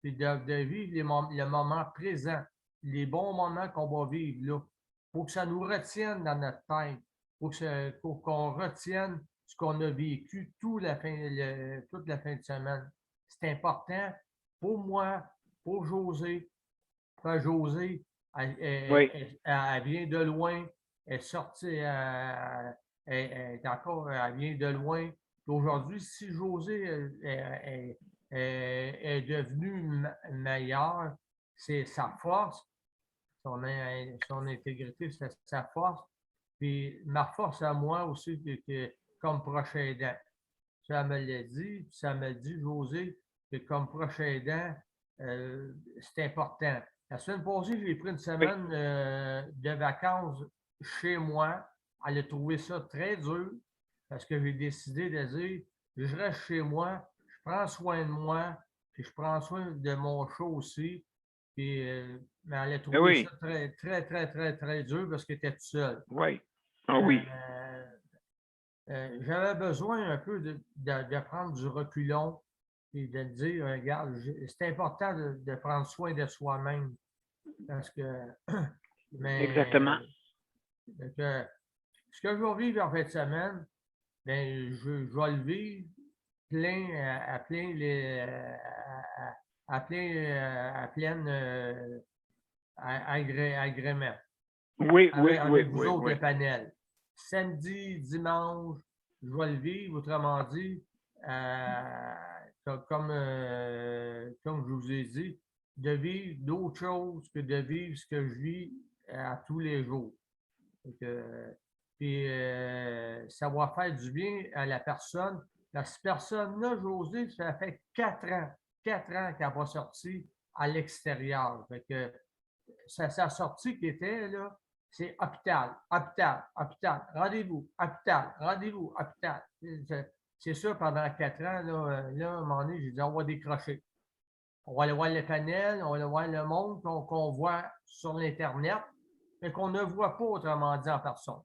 [SPEAKER 2] puis de vivre le moment présent, les bons moments qu'on va vivre là. Il faut que ça nous retienne dans notre tête. Il faut qu'on retienne ce qu'on a vécu toute la fin de semaine. C'est important pour moi, pour José. José, elle vient de loin, elle est sortie, elle vient de loin. Aujourd'hui, si José est devenu meilleur, c'est sa force, son intégrité, c'est sa force. Puis ma force à moi aussi, comme prochain aidant. Ça me l'a dit, puis ça me dit, José, que comme prochain aidant, c'est important. La semaine passée, j'ai pris une semaine de vacances chez moi. Elle a trouvé ça très dur parce que j'ai décidé de dire, je reste chez moi, je prends soin de moi, puis je prends soin de mon chat aussi. Puis, mais elle a trouvé ça très, très, très, très, très dur parce qu'elle était toute seule.
[SPEAKER 1] Oui. Ah oui.
[SPEAKER 2] J'avais besoin un peu de prendre du reculon et de dire, regarde, c'est important de prendre soin de soi-même. Parce que.
[SPEAKER 1] Exactement.
[SPEAKER 2] Ce que je vais vivre en fin de semaine, bien, je vais le vivre agrément.
[SPEAKER 1] Oui,
[SPEAKER 2] avec vous autres, le panel. Samedi, dimanche, je vais le vivre, autrement dit, comme je vous ai dit, de vivre d'autres choses que de vivre ce que je vis à tous les jours. Puis ça va faire du bien à la personne. Cette personne-là, José, ça fait 4 ans qu'elle n'a pas sorti à l'extérieur. Sa sortie qui était là, c'est hôpital, rendez-vous, hôpital. C'est ça, pendant 4 ans, là, à un moment donné, j'ai dit, on va décrocher. On va aller voir le panel, on va aller voir le monde qu'on voit sur l'Internet, mais qu'on ne voit pas, autrement dit, en personne.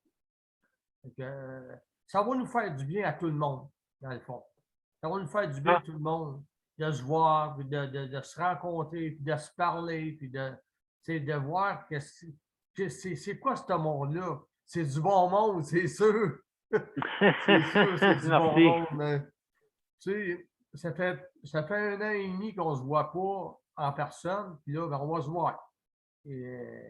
[SPEAKER 2] Ça va nous faire du bien à tout le monde, dans le fond. Ça va nous faire du bien à tout le monde, de se voir, puis de se rencontrer, puis de se parler, puis de voir que c'est quoi ce monde-là? C'est du bon monde, c'est sûr. C'est sûr, c'est du bon monde. Mais, ça fait 1 an et demi qu'on ne se voit pas en personne, puis là, on va se voir. Il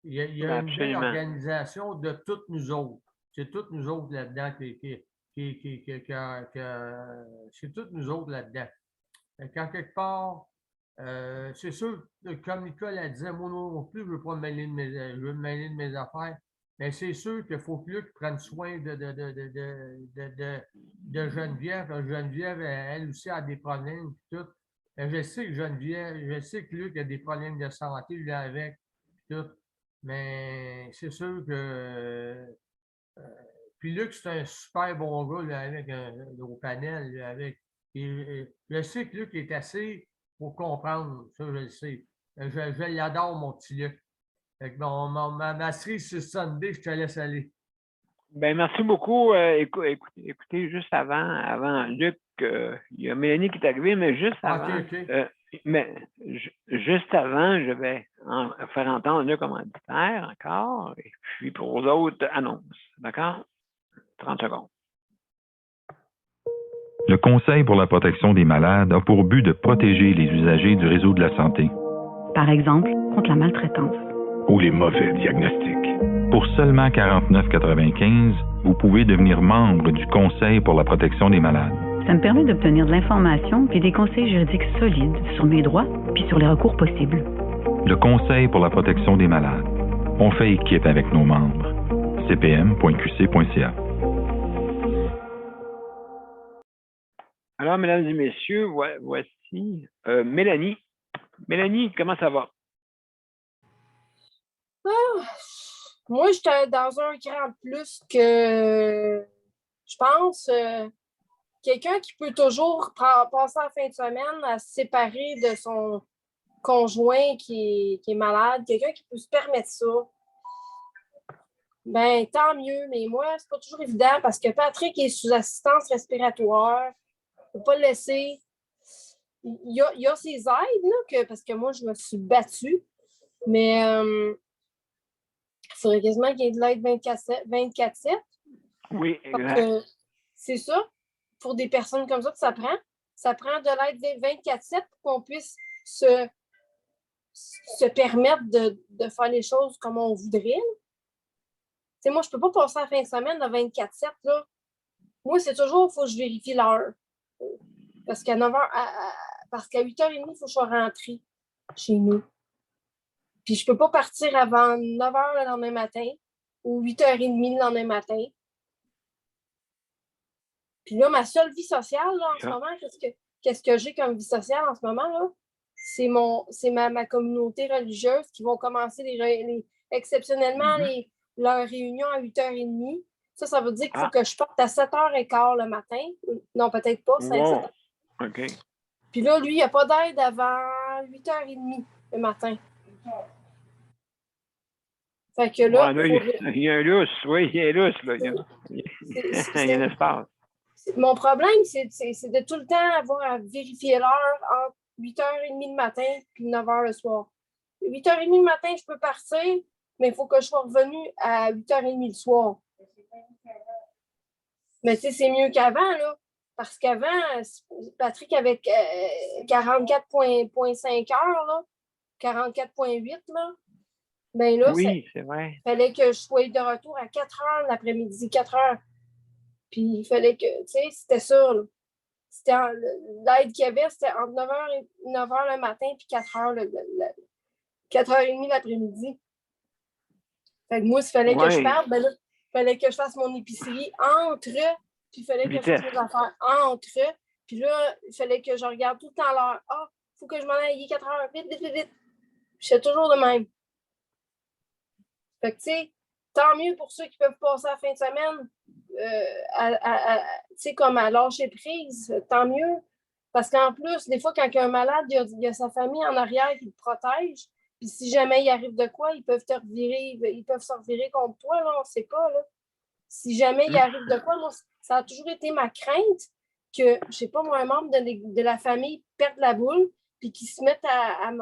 [SPEAKER 2] y a une belle organisation de toutes nous autres. C'est toutes nous autres là-dedans c'est toutes nous autres là-dedans. Quand quelque part, c'est sûr, comme Nicole a dit, moi non plus, je ne veux pas me mêler de mes affaires, mais c'est sûr qu'il faut que Luc prenne soin de Geneviève. Geneviève, elle aussi a des problèmes et tout. Je sais que Luc a des problèmes de santé, lui, avec tout. Mais c'est sûr que. Puis Luc, c'est un super bon gars là, avec au panel. Je sais que Luc est assez pour comprendre. Ça, je le sais. Je l'adore, mon petit Luc. Ma cerise sur Sunday, je te laisse aller.
[SPEAKER 1] Bien, merci beaucoup. Écoutez, juste avant Luc, il y a Mélanie qui est arrivée, mais juste avant. Juste avant, je vais faire entendre le commanditaire encore, et puis pour aux autres annonces. D'accord? 30 secondes.
[SPEAKER 8] Le Conseil pour la protection des malades a pour but de protéger les usagers du réseau de la santé.
[SPEAKER 6] Par exemple, contre la maltraitance.
[SPEAKER 7] Ou les mauvais diagnostics.
[SPEAKER 8] Pour seulement 49,95 $, vous pouvez devenir membre du Conseil pour la protection des malades.
[SPEAKER 6] Ça me permet d'obtenir de l'information et des conseils juridiques solides sur mes droits puis sur les recours possibles.
[SPEAKER 8] Le Conseil pour la protection des malades. On fait équipe avec nos membres. cpm.qc.ca.
[SPEAKER 1] Alors, mesdames et messieurs, voici Mélanie. Mélanie, comment ça va?
[SPEAKER 9] Moi, j'étais dans un grand plus que je pense quelqu'un qui peut toujours passer la fin de semaine à se séparer de son conjoint qui est malade, quelqu'un qui peut se permettre ça. Ben, tant mieux, mais moi, c'est pas toujours évident parce que Patrick est sous assistance respiratoire. Il ne faut pas le laisser. Il y a ses aides, là, parce que moi, je me suis battue. Mais il faudrait quasiment qu'il y ait de l'aide 24/7.
[SPEAKER 1] Oui,
[SPEAKER 9] Parce
[SPEAKER 1] exact.
[SPEAKER 9] que c'est ça, pour des personnes comme ça que ça prend. Ça prend de l'aide 24/7 pour qu'on puisse se permettre de faire les choses comme on voudrait. Tu sais, moi, je ne peux pas passer la fin de semaine de 24/7. Là. Moi, c'est toujours, il faut que je vérifie l'heure. Parce qu'à 9h, parce qu'à 8h30, il faut que je sois rentrée chez nous. Puis je ne peux pas partir avant 9h le lendemain matin ou 8h30 le lendemain matin. Puis là, ma seule vie sociale, là, en ce moment, qu'est-ce que j'ai comme vie sociale en ce moment, là? C'est ma communauté religieuse qui vont commencer exceptionnellement leurs réunions à 8h30. Ça veut dire qu'il faut que je parte à 7h15 le matin. Non, peut-être pas, 5-7h.
[SPEAKER 1] OK.
[SPEAKER 9] Puis là, lui, il n'y a pas d'aide avant 8h30 le matin. Fait que là...
[SPEAKER 1] il y a un lousse, oui, il y a un lousse, là. Il y a un espace.
[SPEAKER 9] Mon problème, c'est de tout le temps avoir à vérifier l'heure entre 8h30 le matin et 9h le soir. 8h30 le matin, je peux partir, mais il faut que je sois revenue à 8h30 le soir. Mais tu sais, c'est mieux qu'avant, là. Parce qu'avant, Patrick avait 44,5 heures, là. 44,8, là. Ben là,
[SPEAKER 1] oui, c'est vrai.
[SPEAKER 9] Il fallait que je sois de retour à 4h l'après-midi, 4h. Puis il fallait que, tu sais, c'était ça, là. L'aide qu'il y avait, c'était entre 9h le matin puis 4h 4h30 l'après-midi. Fait que moi, s'il fallait que je parte, ben là, il fallait que je fasse mon épicerie entre, puis il fallait que je fasse mes affaires entre, puis là, il fallait que je regarde tout le temps l'heure. Ah, il faut que je m'en aille, il est 4h, vite, vite, vite, vite. Puis c'est toujours de même. Fait que, tu sais, tant mieux pour ceux qui peuvent passer la fin de semaine, tu sais, comme à lâcher prise, tant mieux. Parce qu'en plus, des fois, quand il y a un malade, il y a sa famille en arrière qui le protège. Puis si jamais il arrive de quoi, ils peuvent se revirer contre toi, là, on ne sait pas, là. Si jamais il arrive de quoi, moi, ça a toujours été ma crainte que, je ne sais pas, moi, un membre de la famille perde la boule, puis qu'ils se mettent à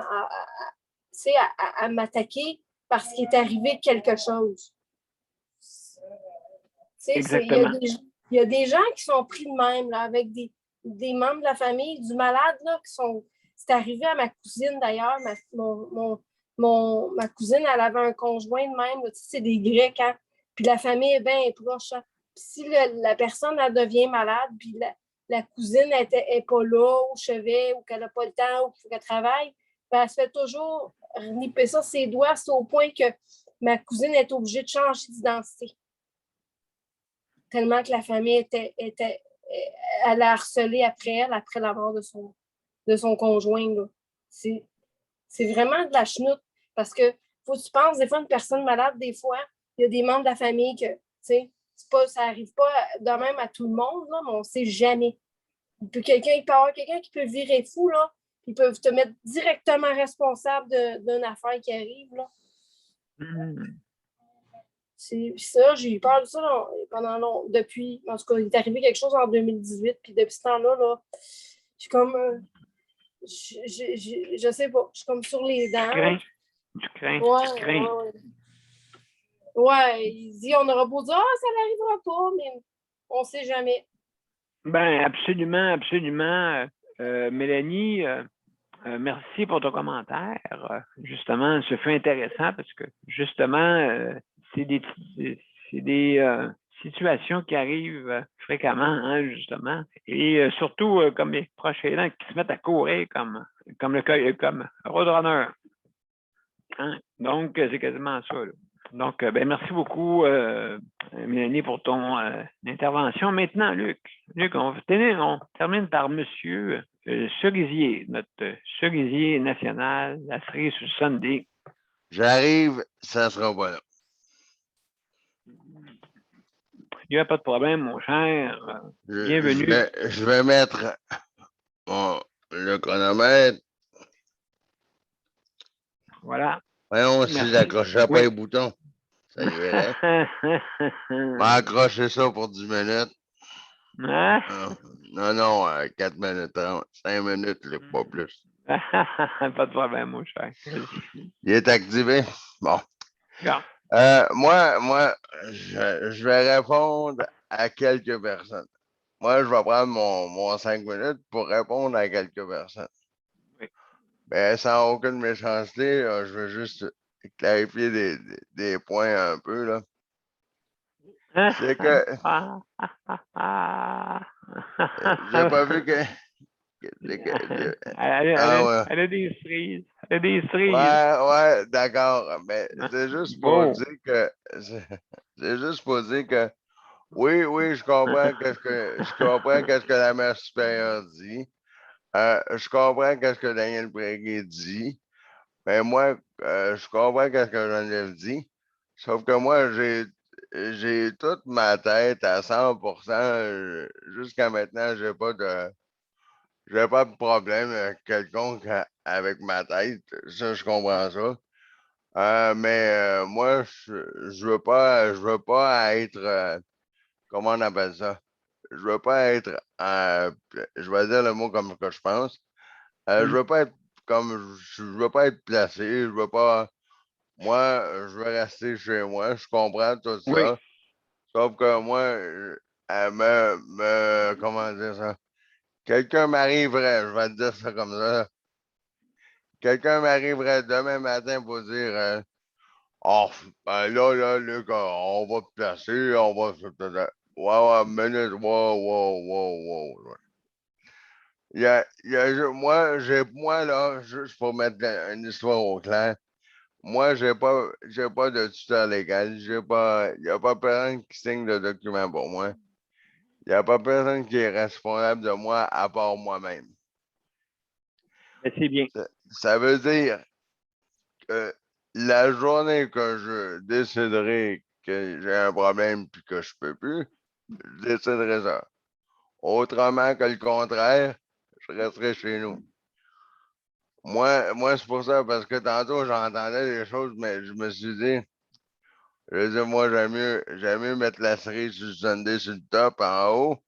[SPEAKER 9] m'attaquer parce qu'il est arrivé quelque chose.
[SPEAKER 1] Exactement.
[SPEAKER 9] Il y a des gens qui sont pris de même, là, avec des membres de la famille, du malade, là, qui sont... C'est arrivé à ma cousine, d'ailleurs. Ma cousine, elle avait un conjoint de même. Tu sais, c'est des Grecs, hein? Puis la famille est bien proche. Hein? Puis si la personne, elle devient malade, puis la cousine n'est pas là au chevet, ou qu'elle n'a pas le temps, ou qu'il faut qu'elle travaille, ben, elle se fait toujours nipper ça ses doigts, c'est au point que ma cousine est obligée de changer d'identité. Tellement que la famille elle a harcelé après la mort de son conjoint. Là. C'est vraiment de la chenoute. Parce que faut que tu penses, des fois, une personne malade, des fois, il y a des membres de la famille que, tu sais, ça n'arrive pas de même à tout le monde, là, mais on ne sait jamais. Il peut y avoir quelqu'un qui peut virer fou, là. Ils peuvent te mettre directement responsable d'une affaire qui arrive, là. C'est ça, j'ai eu peur de ça là, pendant longtemps. Depuis, en tout cas, il est arrivé quelque chose en 2018, puis depuis ce temps-là, là, je suis comme... je sais pas, je suis comme sur les dents.
[SPEAKER 1] Tu crains.
[SPEAKER 9] Ouais, il dit, on aura beau dire, ça n'arrivera pas, mais on ne sait jamais.
[SPEAKER 1] Ben, absolument, absolument. Mélanie, merci pour ton commentaire. Justement, ce fait intéressant parce que, justement, c'est situations qui arrivent fréquemment, hein, justement. Et surtout, comme les proches aidants qui se mettent à courir comme Roadrunner. Hein? Donc, c'est quasiment ça. Là. Donc, ben, merci beaucoup, Mélanie, pour ton intervention. Maintenant, Luc, on termine par Monsieur Cerisier, notre cerisier national, la cerise sur Sunday.
[SPEAKER 5] J'arrive, ça sera pas là.
[SPEAKER 1] Il n'y a pas de problème, mon cher. Bienvenue.
[SPEAKER 5] Je vais mettre le chronomètre.
[SPEAKER 1] Voilà.
[SPEAKER 5] Voyons si j'accrochais pas
[SPEAKER 1] Oui.
[SPEAKER 5] les boutons. Ça irait. M'accrocher ça pour 10 minutes.
[SPEAKER 1] Hein?
[SPEAKER 5] Non, 4 minutes 30. 5 minutes, pas plus.
[SPEAKER 1] Pas de problème, mon cher.
[SPEAKER 5] Il est activé. Bon.
[SPEAKER 1] Bon.
[SPEAKER 5] Moi, je vais répondre à quelques personnes. Moi, je vais prendre mon 5 minutes pour répondre à quelques personnes.
[SPEAKER 1] Oui.
[SPEAKER 5] Ben, sans aucune méchanceté, je veux juste clarifier des points un peu, là. C'est que j'ai pas vu que.
[SPEAKER 1] Elle a des cerises. Elle a des cerises.
[SPEAKER 5] Ouais, d'accord. Mais c'est juste pour dire que. C'est juste pour dire que. Oui, je comprends qu'est-ce que la mère supérieure dit. Je comprends qu'est-ce que Daniel Bréguet dit. Mais moi, je comprends qu'est-ce que Geneviève dit. Sauf que moi, j'ai toute ma tête à 100%. Jusqu'à maintenant, j'ai pas de problème quelconque avec ma tête. Ça, je comprends ça. Mais moi, je veux pas être, comment on appelle ça? Je veux pas être, je vais dire le mot comme que je pense. Je veux pas être je veux pas être placé. Je veux pas. Moi, je veux rester chez moi. Je comprends tout ça.
[SPEAKER 1] Oui.
[SPEAKER 5] Sauf que moi, comment dire ça? Quelqu'un m'arriverait, je vais te dire ça comme ça. Quelqu'un m'arriverait demain matin pour dire oh, ben là, Luc, on va te placer, on va. Ouais, minute, wow. Moi, là, juste pour mettre une histoire au clair, moi, j'ai pas de tuteur légal. Il n'y a pas personne qui signe le document pour moi. Il n'y a pas personne qui est responsable de moi à part moi-même.
[SPEAKER 1] C'est bien.
[SPEAKER 5] Ça veut dire que la journée que je déciderai que j'ai un problème et que je peux plus, je déciderai ça. Autrement que le contraire, je resterai chez nous. Moi, c'est pour ça, parce que tantôt, j'entendais des choses, mais je me suis dit, moi, j'aime mieux mettre la cerise sur le sundae sur le top, en haut,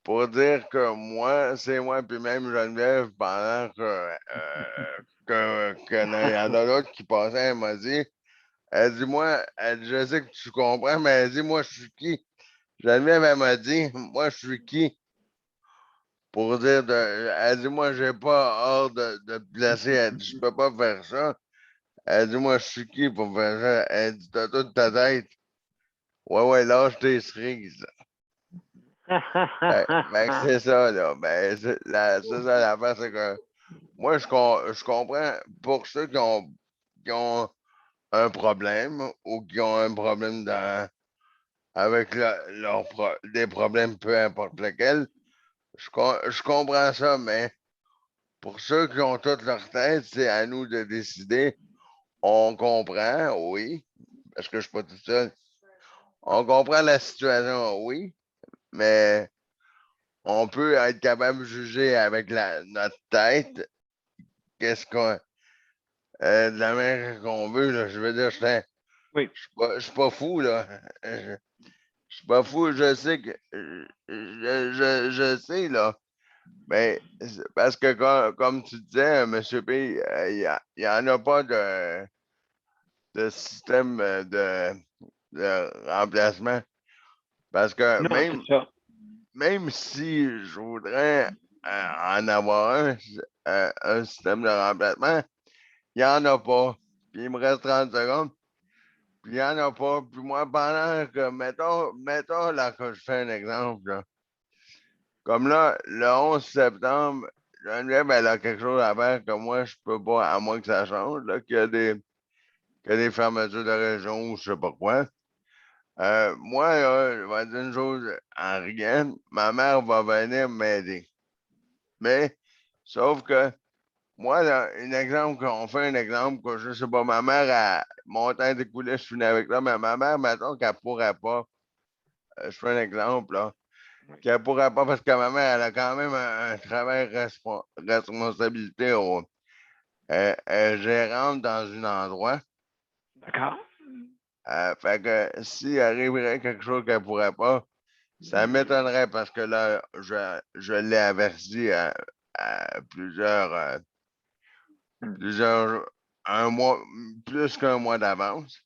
[SPEAKER 5] pour dire que moi, c'est moi, puis même Geneviève, pendant qu'il y en a d'autres qui passaient, elle m'a dit, elle dit, je sais que tu comprends, mais elle dit, moi, je suis qui? Geneviève, elle m'a dit, moi, je suis qui? Pour dire, elle dit, moi, j'ai pas hâte de te placer, elle dit, je peux pas faire ça. Elle dit, moi, je suis qui pour faire ça? Elle dit, t'as toute ta tête. Ouais, lâche tes cerises. C'est ça, là. C'est ça l'affaire, c'est que moi, je comprends pour ceux qui ont un problème ou qui ont un problème avec des problèmes, peu importe lesquels. Je comprends ça, mais pour ceux qui ont toute leur tête, c'est à nous de décider. On comprend, oui, parce que je ne suis pas tout seul. On comprend la situation, oui, mais on peut être capable de juger avec notre tête qu'est-ce qu'on de la manière qu'on veut. Là. Je veux dire,
[SPEAKER 1] oui.
[SPEAKER 5] Je suis pas fou, là. Je suis pas fou, je sais que je sais, là. Mais parce que comme tu disais, M. P, il n'y en a pas de système de remplacement. Parce que
[SPEAKER 1] Non,
[SPEAKER 5] même si je voudrais en avoir un système de remplacement, il n'y en a pas. Puis il me reste 30 secondes. puis il n'y en a pas. Puis moi, pendant que, mettons là, que je fais un exemple, là. Comme là, le 11 septembre, Geneviève, elle a quelque chose à faire que moi, je peux pas, à moins que ça change, là, qu'il y a des fermetures de région ou je sais pas quoi. Moi, là, je vais dire une chose en rien, ma mère va venir m'aider. Mais, sauf que, moi, là, on fait un exemple que je sais pas, ma mère, mon temps d'écouler, je finis avec là, mais ma mère, mettons qu'elle pourrait pas, je fais un exemple, là, qu'elle pourrait pas, parce que ma mère, elle a quand même un travail responsabilité. Elle est gérante dans un endroit.
[SPEAKER 1] D'accord.
[SPEAKER 5] Fait que s'il arriverait quelque chose qu'elle pourrait pas, ça m'étonnerait parce que là, je l'ai averti à plusieurs, un mois, plus qu'un mois d'avance.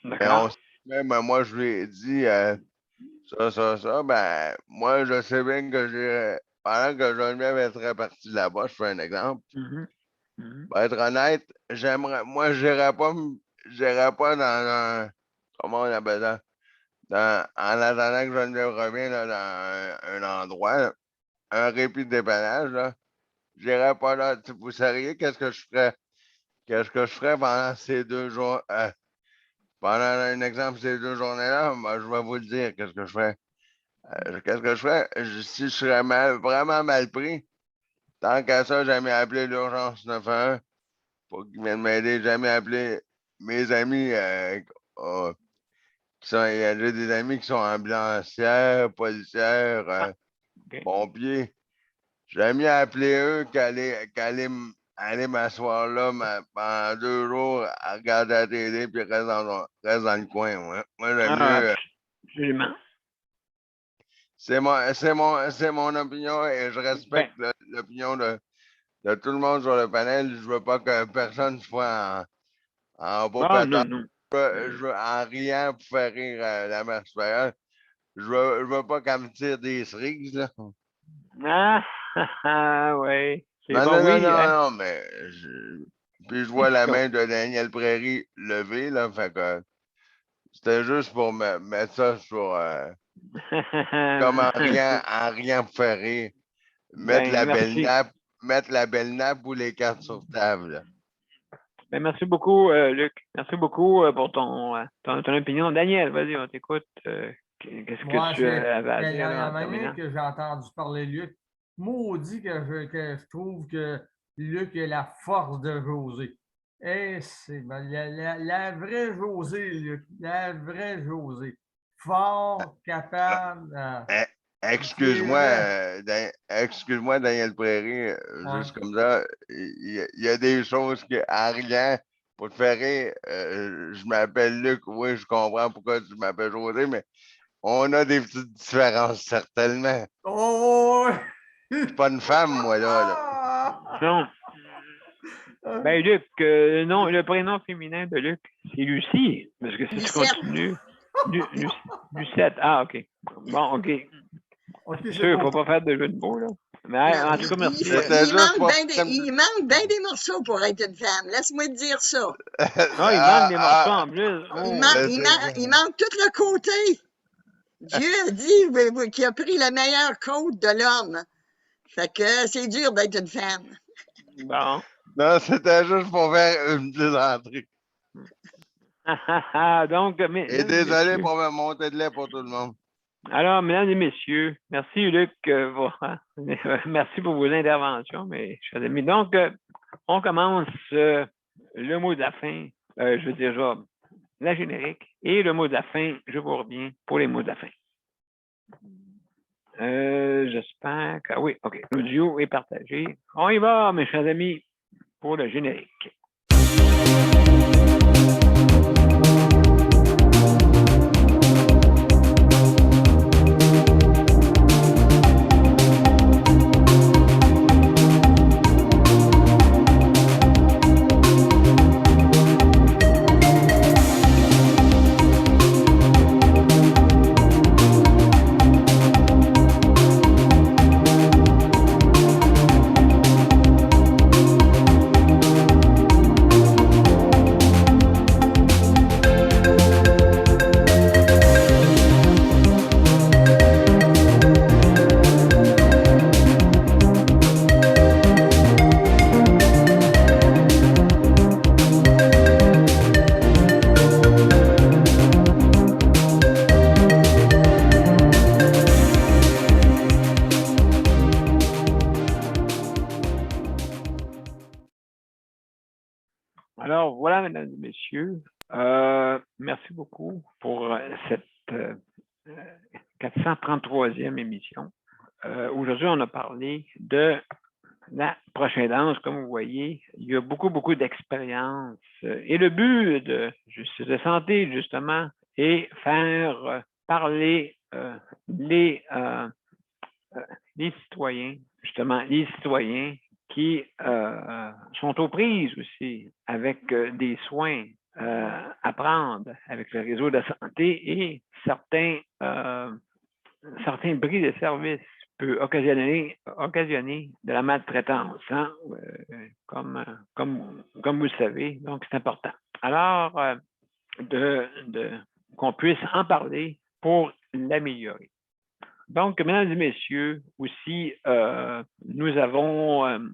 [SPEAKER 1] D'accord.
[SPEAKER 5] Même moi, je lui ai dit ça, ben, moi, je sais bien que pendant que Geneviève serait partie là-bas, je fais un exemple. Pour être honnête, moi, je n'irais pas dans comment on appelle ça? En attendant que Geneviève revienne là, dans un endroit, là, un répit de dépannage, là, je n'irais pas là. Vous sauriez qu'est-ce que je ferais? Qu'est-ce que je ferais pendant ces 2 jours? Pendant un exemple, ces 2 journées-là, moi, je vais vous le dire, qu'est-ce que je ferais. Qu'est-ce que je ferais? Si je serais vraiment mal pris, tant qu'à ça, j'ai jamais appelé l'urgence 911 pour qu'ils viennent m'aider. J'ai jamais appelé mes amis j'ai des amis qui sont ambulancières, policières, pompiers. J'aime mieux appeler eux qu'aller m'asseoir là pendant 2 jours à regarder la télé puis reste dans le coin. Ouais. Moi, j'aime mieux.
[SPEAKER 1] Absolument.
[SPEAKER 5] C'est mon opinion et je respecte l'opinion de tout le monde sur le panel. Je veux pas que personne soit en beau pétard. Je veux en riant pour faire rire la mère supérieure. Je veux pas qu'elle me tire des cerises, là.
[SPEAKER 1] Oui.
[SPEAKER 5] Non, mais puis je vois la main de Daniel Prairie levée, là, fait que c'était juste pour mettre ça sur comme en rien pour faire rire. Mettre la belle nappe ou les cartes sur table.
[SPEAKER 1] Ben, merci beaucoup, Luc. Merci beaucoup pour ton opinion. Daniel, vas-y, on t'écoute. Qu'est-ce que tu avais à dire?
[SPEAKER 2] La manière que j'ai entendu parler Luc, maudit que je trouve que Luc est la force de José. Et c'est la vraie José, Luc. La vraie José. Fort, capable.
[SPEAKER 5] Excuse-moi, Daniel Prairie, juste comme ça, il y a des choses qui, à rien, pour te faire rire, je m'appelle Luc, oui, je comprends pourquoi tu m'appelles José, mais on a des petites différences, certainement.
[SPEAKER 2] Oh!
[SPEAKER 5] Je suis pas une femme, moi, là.
[SPEAKER 1] Non. Ben, Luc, non, le prénom féminin de Luc, c'est Lucie, parce que si tu continues... Lucette, OK. Bon, OK. C'est sûr, il ne faut pas faire de jeu de mots, là. Mais en tout cas, merci.
[SPEAKER 3] Il manque bien des morceaux pour être une femme. Laisse-moi te dire ça.
[SPEAKER 1] Non, il manque des morceaux en plus.
[SPEAKER 3] Il manque tout le côté. Dieu a dit qu'il a pris la meilleure côte de l'homme. Fait que c'est dur d'être une femme.
[SPEAKER 1] Bon.
[SPEAKER 5] Non, c'était juste pour faire une petite entrée.
[SPEAKER 1] Donc,
[SPEAKER 5] et désolé pour me monter de lait pour tout le monde.
[SPEAKER 1] Alors, mesdames et messieurs, merci Luc, merci pour vos interventions, mes chers amis. Donc, on commence le mot de la fin, je veux dire, la générique, et le mot de la fin, je vous reviens pour les mots de la fin. J'espère que... Oui, OK, l'audio est partagé. On y va, mes chers amis, pour le générique. Alors, voilà, mesdames et messieurs. Merci beaucoup pour cette 433e émission. Aujourd'hui, on a parlé de la prochaine danse. Comme vous voyez, il y a beaucoup d'expérience. Et le but de Justice de santé, justement, est faire parler les citoyens, justement, les citoyens qui sont aux prises aussi avec des soins à prendre avec le réseau de la santé et certains bris de service peut occasionner de la maltraitance, hein, comme vous le savez, donc c'est important. Alors, qu'on puisse en parler pour l'améliorer. Donc, mesdames et messieurs, aussi, nous avons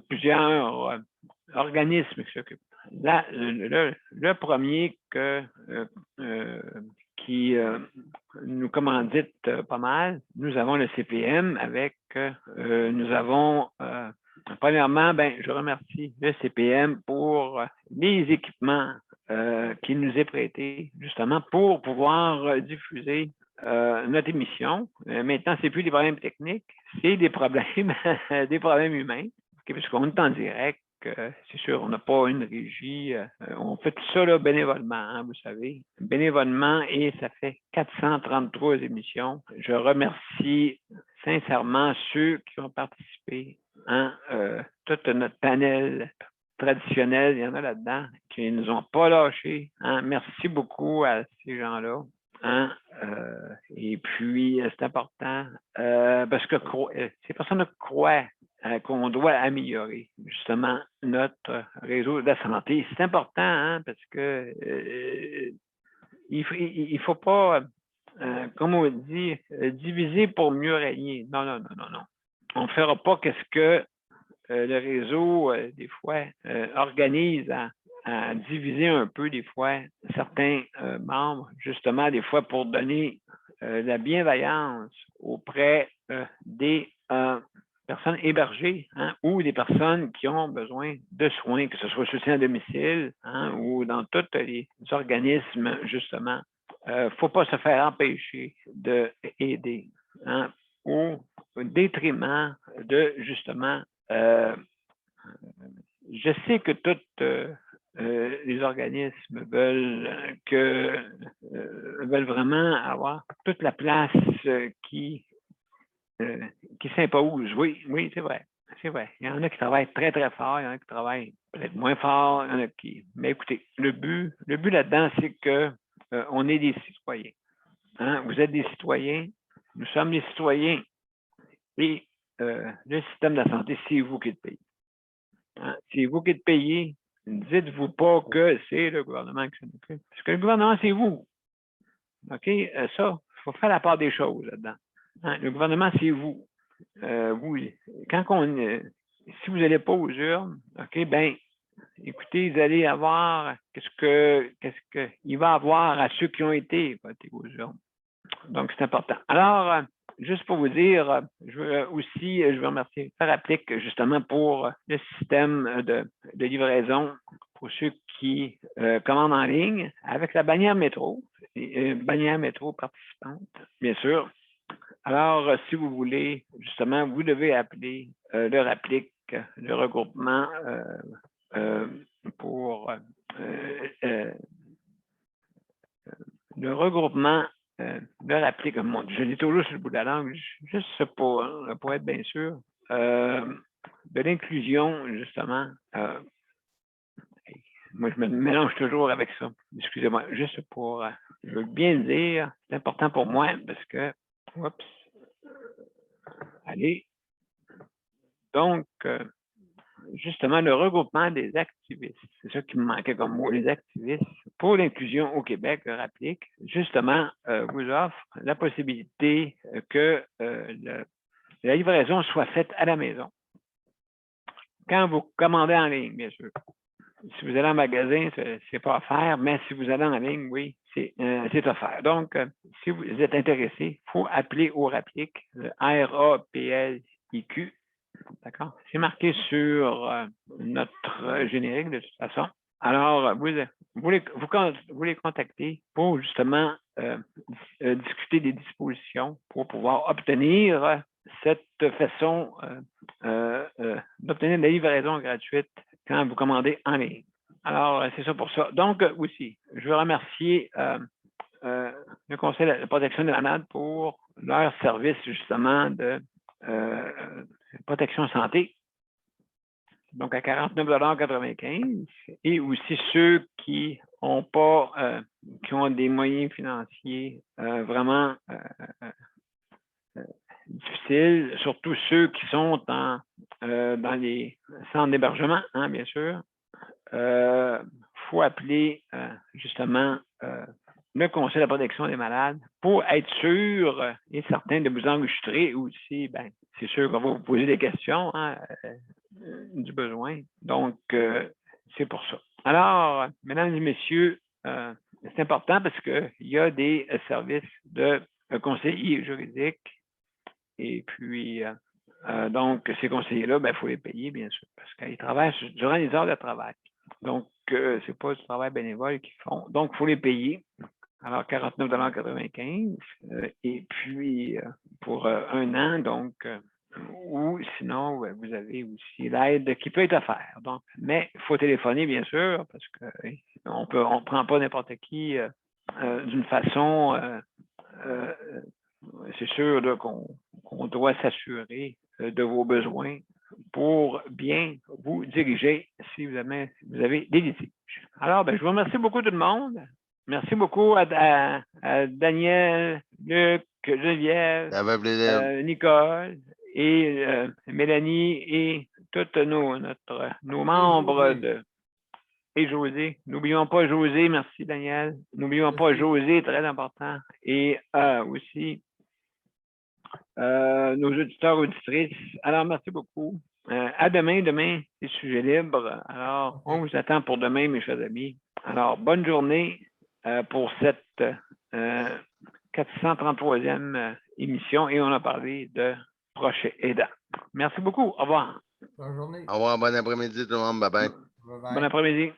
[SPEAKER 1] plusieurs organismes qui s'occupent. Là, le premier qui nous commandite pas mal, nous avons le CPM avec, nous avons, premièrement, je remercie le CPM pour les équipements qui nous est prêté, justement, pour pouvoir diffuser notre émission. Maintenant, c'est plus des problèmes techniques, c'est des problèmes, des problèmes humains, puisqu'on est en direct. C'est sûr, on n'a pas une régie. On fait tout ça là, bénévolement, hein, vous savez. Bénévolement, et ça fait 433 émissions. Je remercie sincèrement ceux qui ont participé. Hein, tout notre panel traditionnel, il y en a là-dedans, qui ne nous ont pas lâchés. Hein. Merci beaucoup à ces gens-là. Hein? Et puis, c'est important parce que ces personnes croient qu'on doit améliorer justement notre réseau de la santé. C'est important hein, parce que il faut pas, comme on dit, diviser pour mieux régner. Non. On ne fera pas qu'est-ce que le réseau, des fois, organise à diviser un peu, des fois, certains membres, justement, des fois, pour donner la bienveillance auprès des personnes hébergées hein, ou des personnes qui ont besoin de soins, que ce soit soutien à domicile hein, ou dans tous les organismes, justement. Il ne faut pas se faire empêcher d'aider hein, au détriment de, justement, je sais que tous les organismes veulent vraiment avoir toute la place qui s'impose. Oui, c'est vrai. C'est vrai. Il y en a qui travaillent très, très fort, il y en a qui travaillent peut-être moins fort, il y en a qui. Mais écoutez, le but là-dedans, c'est que on est des citoyens. Hein? Vous êtes des citoyens, nous sommes des citoyens. Et le système de la santé, c'est vous qui le payez. Hein? C'est vous qui le payez. Ne dites-vous pas que c'est le gouvernement qui s'en occupe. Parce que le gouvernement, c'est vous. OK? Ça, il faut faire la part des choses là-dedans. Hein? Le gouvernement, c'est vous. Vous, si vous n'allez pas aux urnes, OK, écoutez, vous allez avoir qu'est-ce qu'il va avoir à ceux qui ont été votés aux urnes. Donc, c'est important. Alors, juste pour vous dire, je veux remercier Applique justement pour le système de livraison pour ceux qui commandent en ligne avec la bannière métro, bannière métro participante, bien sûr. Alors, si vous voulez, justement, vous devez appeler leur Applique, le regroupement pour le regroupement leur Applique, je l'ai toujours sur le bout de la langue, juste pour être bien sûr, de l'inclusion, justement. Moi, je me mélange toujours avec ça. Excusez-moi, juste pour, je veux bien le dire, c'est important pour moi parce que, allez. Donc, justement, le regroupement des activistes, c'est ça qui me manquait comme mot, les activistes pour l'inclusion au Québec, leur Applique, justement, vous offre la possibilité que la livraison soit faite à la maison. Quand vous commandez en ligne, bien sûr. Si vous allez en magasin, c'est pas offert, mais si vous allez en ligne, oui, c'est offert. Donc, si vous êtes intéressé, il faut appeler au RAPLIQ, le RAPLIQ, D'accord? C'est marqué sur notre générique de toute façon. Alors, vous les contactez pour justement discuter des dispositions pour pouvoir obtenir cette façon d'obtenir de la livraison gratuite quand vous commandez en ligne. Alors, c'est ça pour ça. Donc, aussi, je veux remercier le Conseil de la protection des malades pour leur service, justement, de protection santé. Donc, à 49,95 $. Et aussi ceux qui ont pas, qui ont des moyens financiers vraiment difficiles, surtout ceux qui sont dans les centres d'hébergement, hein, bien sûr. Faut appeler justement le Conseil de la protection des malades pour être sûr et certain de vous enregistrer aussi. Ben, c'est sûr qu'on va vous poser des questions du besoin. Donc, c'est pour ça. Alors, mesdames et messieurs, c'est important parce qu'il y a des services de conseiller juridique et puis donc, ces conseillers-là, il faut les payer, bien sûr, parce qu'ils travaillent durant les heures de travail. Donc, c'est pas du travail bénévole qu'ils font. Donc, il faut les payer. Alors, 49,95 $. Et puis, pour 1 an, donc, ou sinon, vous avez aussi l'aide qui peut être offerte. Donc, mais il faut téléphoner, bien sûr, parce qu'on ne prend pas n'importe qui d'une façon, c'est sûr qu'on doit s'assurer de vos besoins pour bien vous diriger si vous avez des litiges. Alors, je vous remercie beaucoup tout le monde. Merci beaucoup à Daniel, Luc, Geneviève, Nicole et Mélanie et tous nos membres et José. N'oublions pas José, merci Daniel. N'oublions pas José, très important. Et aussi nos auditeurs, auditrices. Alors, merci beaucoup. À demain. Demain, c'est sujet libre. Alors, on vous attend pour demain, mes chers amis. Alors, bonne journée pour cette 433e émission et on a parlé de proches aidants. Merci beaucoup. Au revoir.
[SPEAKER 2] Bonne journée.
[SPEAKER 5] Au revoir, bon après-midi tout le monde. Bye bye.
[SPEAKER 2] Bye bye.
[SPEAKER 1] Bon après-midi.